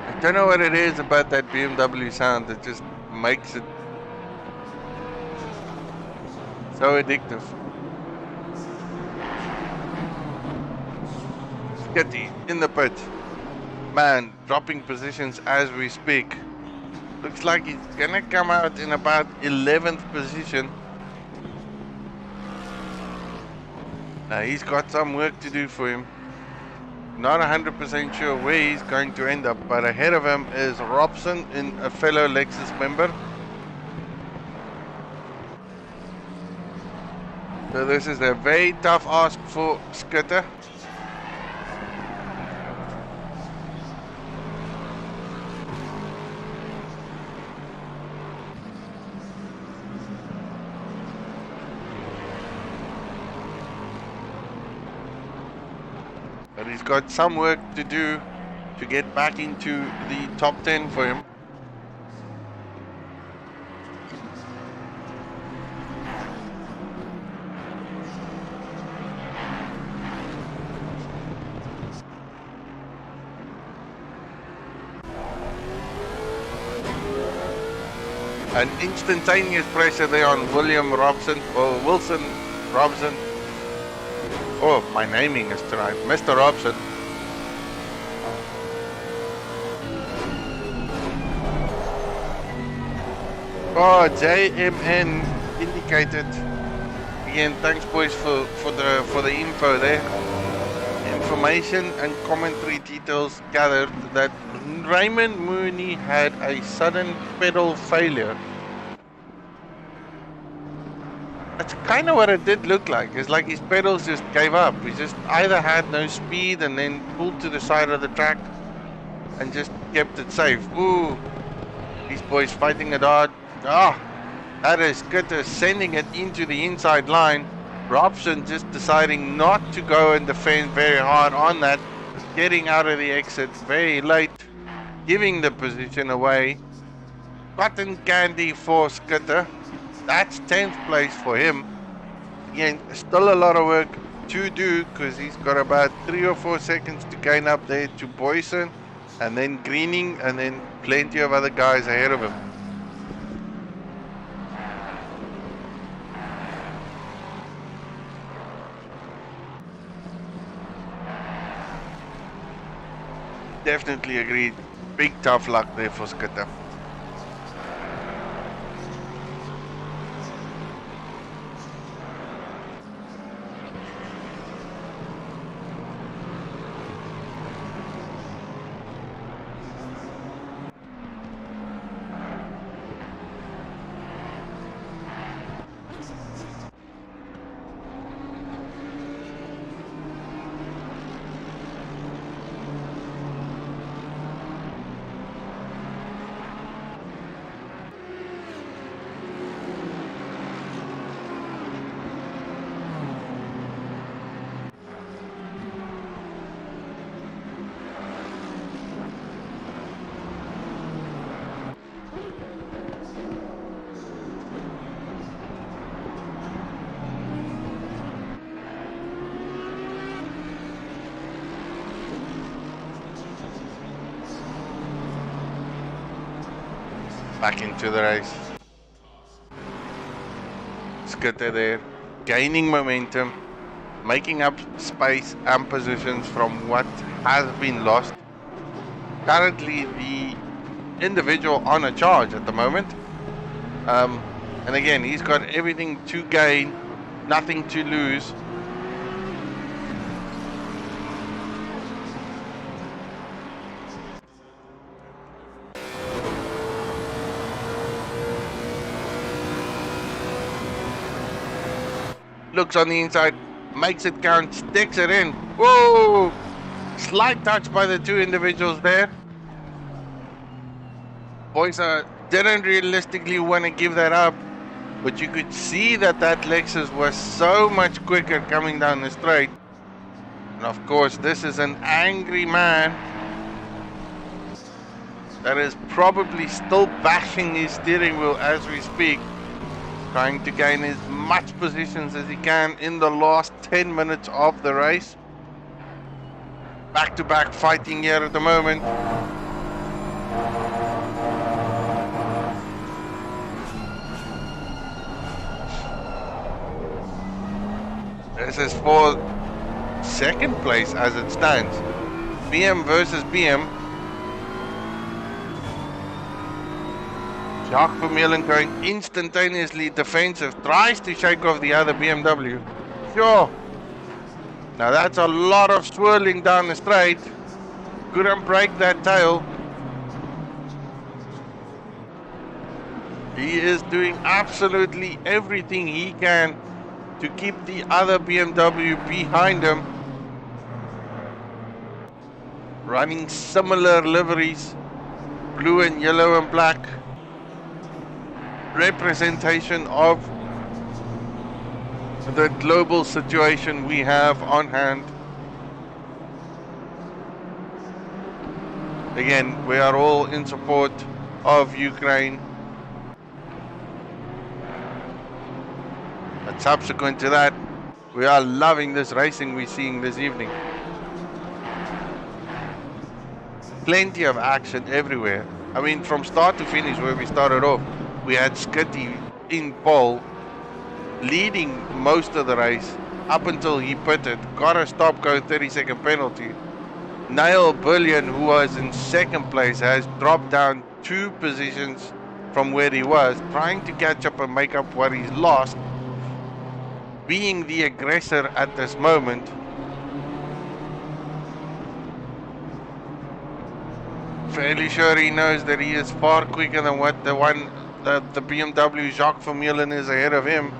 I don't know what it is about that BMW sound that just makes it so addictive. Skitty in the pit. Man, dropping positions as we speak. Looks like he's gonna come out in about 11th position. Now he's got some work to do for him. Not 100% sure where he's going to end up, but ahead of him is Robson, in a fellow Lexus member. So this is a very tough ask for Skitter. But he's got some work to do to get back into the top 10 for him. An instantaneous pressure there on Wilson Robson. Oh, my naming is tonight, Mr. Robson. Oh, JMN indicated. Again, thanks boys for the info there. Information and commentary details gathered that Raymond Mooney had a sudden pedal failure. That's kind of what it did look like. It's like his pedals just gave up. He just either had no speed and then pulled to the side of the track and just kept it safe. Ooh, these boys fighting it hard. Ah, that is good. Sending it into the inside line. Robson just deciding not to go and defend very hard on that. Getting out of the exit very late. Giving the position away. Cotton candy for Skitter. That's 10th place for him. Again, still a lot of work to do, because he's got about 3 or 4 seconds to gain up there to Boyson, and then Greening, and then plenty of other guys ahead of him. Definitely agreed. Big tough luck there for Skitter. Back into the race. Skitter there, gaining momentum, making up space and positions from what has been lost. Currently the individual on a charge at the moment. And again, he's got everything to gain, nothing to lose. Looks on the inside, makes it count, sticks it in. Whoa! Slight touch by the two individuals there. Boysa didn't realistically want to give that up, but you could see that that Lexus was so much quicker coming down the straight. And of course, this is an angry man that is probably still bashing his steering wheel as we speak, trying to gain as much positions as he can in the last 10 minutes of the race. Back-to-back fighting here at the moment. This is for second place as it stands. BM versus BM. Jacques Vermeulen going instantaneously defensive, tries to shake off the other BMW. Sure. Now that's a lot of swirling down the straight. Couldn't break that tail. He is doing absolutely everything he can to keep the other BMW behind him. Running similar liveries, blue and yellow and black. Representation of the global situation we have on hand. Again, we are all in support of Ukraine. But subsequent to that, we are loving this racing we're seeing this evening. Plenty of action everywhere. I mean, from start to finish where we started off, we had Skitty in pole, leading most of the race up until he pitted, got a stop-go 30-second penalty. Niall Bullion, who was in second place, has dropped down 2 positions from where he was, trying to catch up and make up what he's lost, being the aggressor at this moment. Fairly sure he knows that he is far quicker than what the BMW Jacques Vermeulen is ahead of him.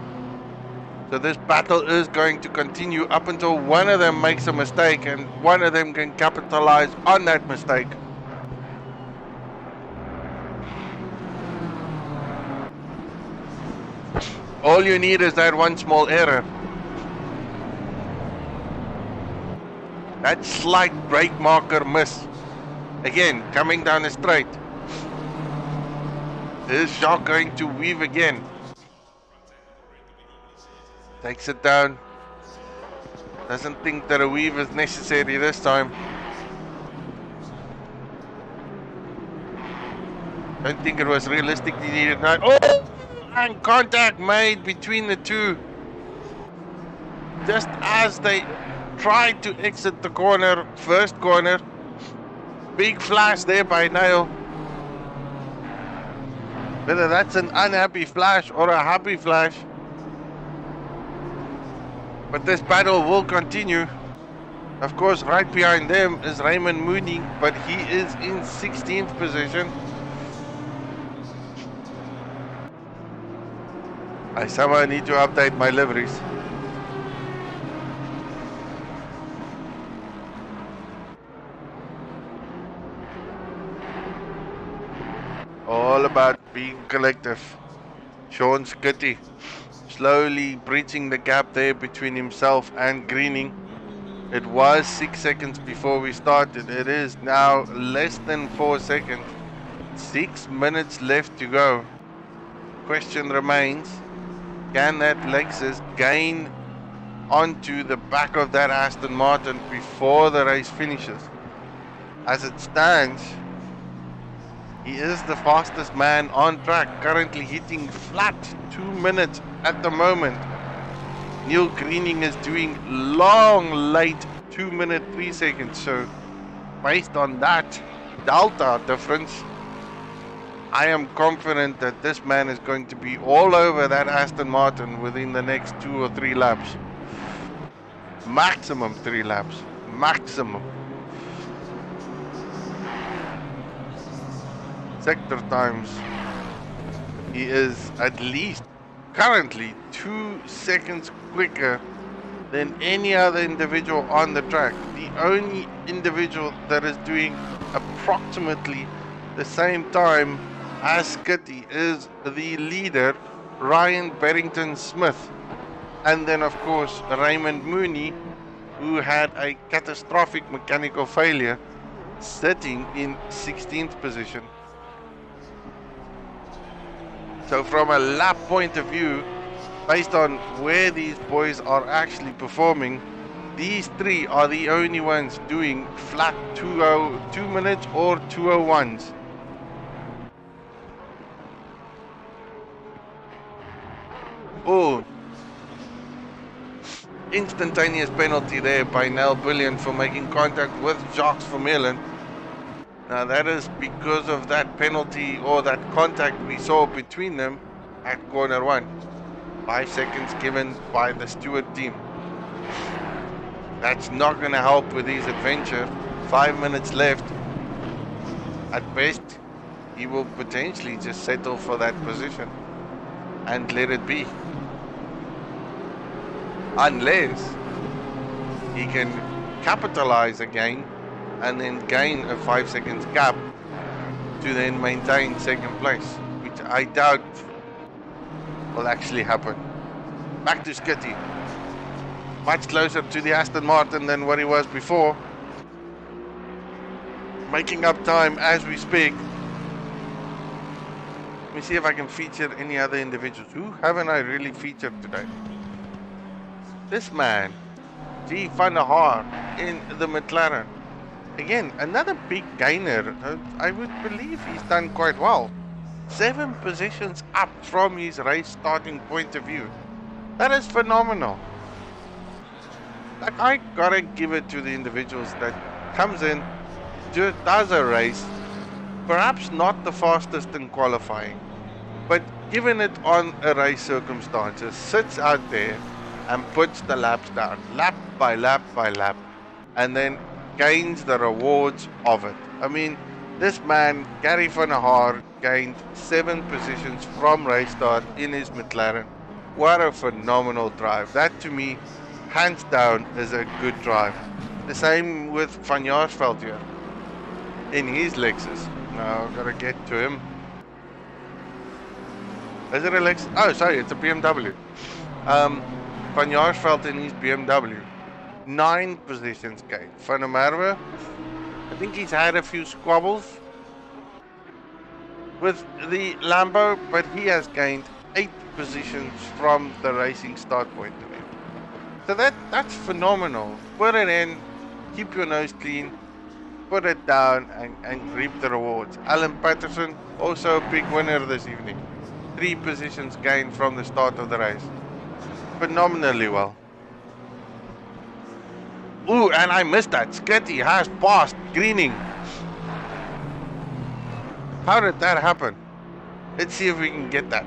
So this battle is going to continue up until one of them makes a mistake and one of them can capitalize on that mistake. All you need is that one small error. That slight brake marker miss. Again, coming down the straight. Is Jacques going to weave again? Takes it down. Doesn't think that a weave is necessary this time. Don't think it was realistically needed. No. Oh! And contact made between the two. Just as they tried to exit the corner, first corner. Big flash there by Nail. Whether that's an unhappy flash or a happy flash. But this battle will continue. Of course, right behind them is Raymond Mooney, but he is in 16th position. I somehow need to update my liveries. All about being collective. Sean Skitty slowly breaching the gap there between himself and Greening. It was 6 seconds before we started. It is now less than 4 seconds. 6 minutes left to go. Question remains, can that Lexus gain onto the back of that Aston Martin before the race finishes? As it stands, he is the fastest man on track, currently hitting flat 2 minutes at the moment. Neil Greening is doing long late 2 minute 3 seconds. So based on that delta difference, I am confident that this man is going to be all over that Aston Martin within the next 2 or 3 laps. Maximum 3 laps. Maximum. Sector times, he is at least currently 2 seconds quicker than any other individual on the track. The only individual that is doing approximately the same time as Skitty is the leader, Ryan Barrington Smith. And then of course Raymond Mooney, who had a catastrophic mechanical failure, sitting in 16th position. So from a lap point of view, based on where these boys are actually performing, these three are the only ones doing flat 2 minutes or 2:01s. Oh, instantaneous penalty there by Nel Bullion for making contact with Jacques Vermeulen. Now that is because of that penalty or that contact we saw between them at corner 1. 5 seconds given by the Stewart team. That's not going to help with his adventure. 5 minutes left. At best, he will potentially just settle for that position and let it be. Unless he can capitalize again and then gain a 5 seconds gap to then maintain second place, which I doubt will actually happen. Back to Skitty. Much closer to the Aston Martin than what he was before. Making up time as we speak. Let me see if I can feature any other individuals. Who haven't I really featured today? This man, G. van der Haar in the McLaren. Again, another big gainer. I would believe he's done quite well. 7 positions up from his race starting point of view. That is phenomenal. Like, I gotta give it to the individuals that comes in, does a race, perhaps not the fastest in qualifying, but given it on a race circumstances, sits out there and puts the laps down, lap by lap by lap, and then gains the rewards of it. I mean, this man, Gary van der Haar, gained 7 positions from race start in his McLaren. What a phenomenal drive. That to me, hands down, is a good drive. The same with Van Jaarsveld here in his Lexus. Now I've got to get to him. Is it a Lexus? Oh, sorry, it's a BMW. Van Jaarsveld in his BMW. 9 positions gained. Van der Merwe, I think he's had a few squabbles with the Lambo, but he has gained 8 positions from the racing start point of view. So that's phenomenal. Put it in, keep your nose clean, put it down, and reap the rewards. Alan Patterson, also a big winner this evening. 3 positions gained from the start of the race. Phenomenally well. Ooh, and I missed that. Skitty has passed Greening. How did that happen? Let's see if we can get that.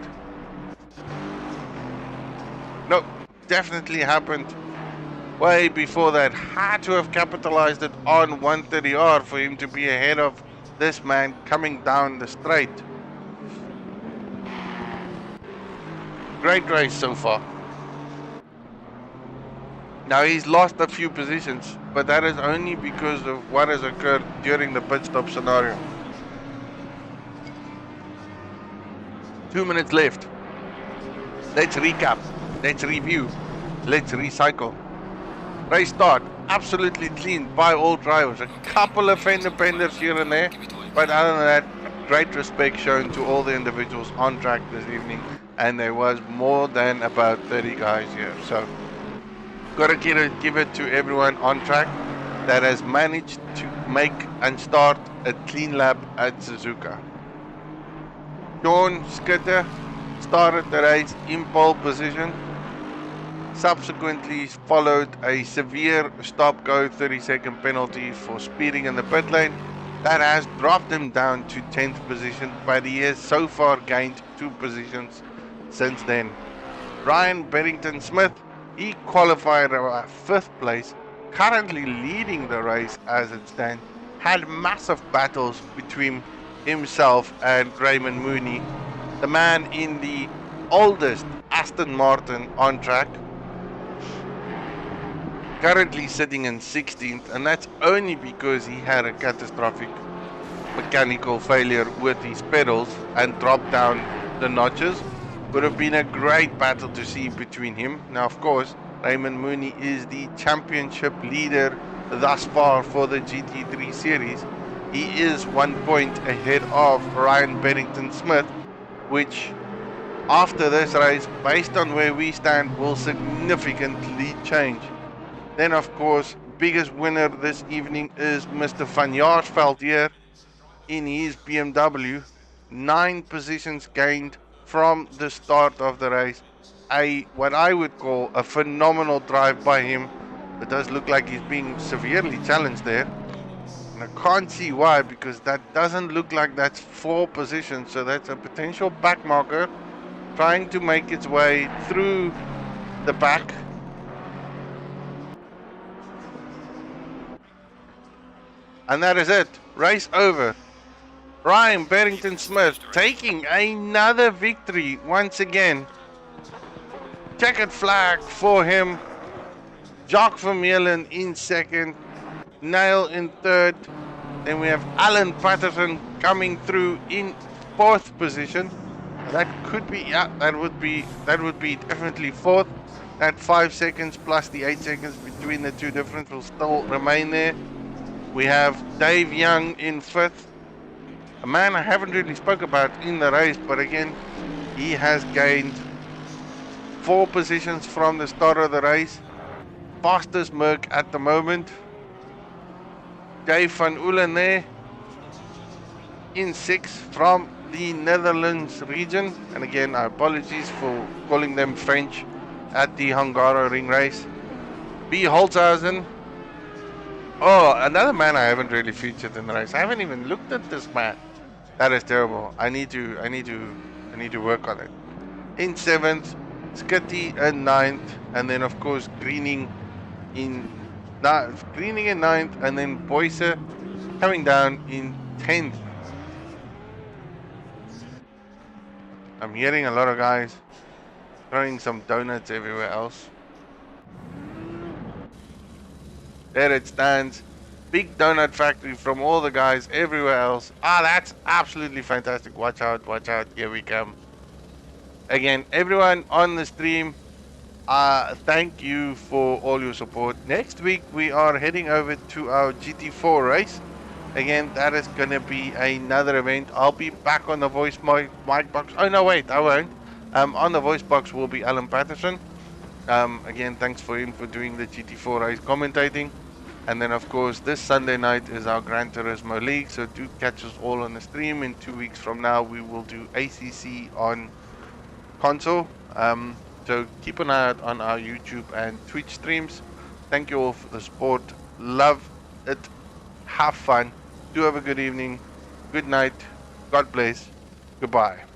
Nope, definitely happened way before that. Had to have capitalized it on 130R for him to be ahead of this man coming down the straight. Great race so far. Now he's lost a few positions, but that is only because of what has occurred during the pit stop scenario. 2 minutes left. Let's recap. Let's review. Let's recycle. Race start. Absolutely clean by all drivers. A couple of fender benders here and there, but other than that, great respect shown to all the individuals on track this evening, and there was more than about 30 guys here. So, gotta give it to everyone on track that has managed to make and start a clean lap at Suzuka. Sean Skitter started the race in pole position. Subsequently followed a severe stop-go 30-second penalty for speeding in the pit lane. That has dropped him down to 10th position, but he has so far gained 2 positions since then. Ryan Beddington Smith, he qualified at 5th place, currently leading the race as it stands. Had massive battles between himself and Raymond Mooney, the man in the oldest Aston Martin on track. Currently sitting in 16th, and that's only because he had a catastrophic mechanical failure with his pedals and dropped down the notches. Would have been a great battle to see between him. Now, of course, Raymond Mooney is the championship leader thus far for the GT3 series. He is 1 point ahead of Ryan Beddington Smith, which after this race, based on where we stand, will significantly change. Then, of course, biggest winner this evening is Mr. Van Jaarsveld here in his BMW. 9 positions gained from the start of the race. What I would call a phenomenal drive by him. It does look like he's being severely challenged there. And I can't see why, because that doesn't look like that's 4 positions. So that's a potential back marker trying to make its way through the back. And that is it. Race over. Ryan Beddington Smith taking another victory once again. Checkered flag for him. Jacques Vermeulen in second. Nail in third. Then we have Alan Patterson coming through in 4th position. That could be, yeah, that would be definitely 4th. That 5 seconds plus the 8 seconds between the two difference will still remain there. We have Dave Young in 5th, a man I haven't really spoke about in the race, but again, he has gained 4 positions from the start of the race. Fastest Merc at the moment. Dave van Ulen there in 6th from the Netherlands region. And again, our apologies for calling them French at the Hungaroring race. B. Holzhausen. Oh, another man I haven't really featured in the race. I haven't even looked at this man. That is terrible. I need to work on it. In 7th, Skitty in 9th, and then of course Greening in 9th, and then Boyce coming down in 10th. I'm hearing a lot of guys throwing some donuts everywhere else. There it stands. Big donut factory from all the guys everywhere else. Ah, that's absolutely fantastic. Watch out, watch out. Here we come. Again, everyone on the stream, thank you for all your support. Next week, we are heading over to our GT4 race. Again, that is going to be another event. I'll be back on the voice mic box. Oh, no, wait, I won't. On the voice box will be Alan Patterson. Again, thanks for doing the GT4 race commentating. And then, of course, this Sunday night is our Gran Turismo League. So do catch us all on the stream. In 2 weeks from now, we will do ACC on console. So keep an eye out on our YouTube and Twitch streams. Thank you all for the support. Love it. Have fun. Do have a good evening. Good night. God bless. Goodbye.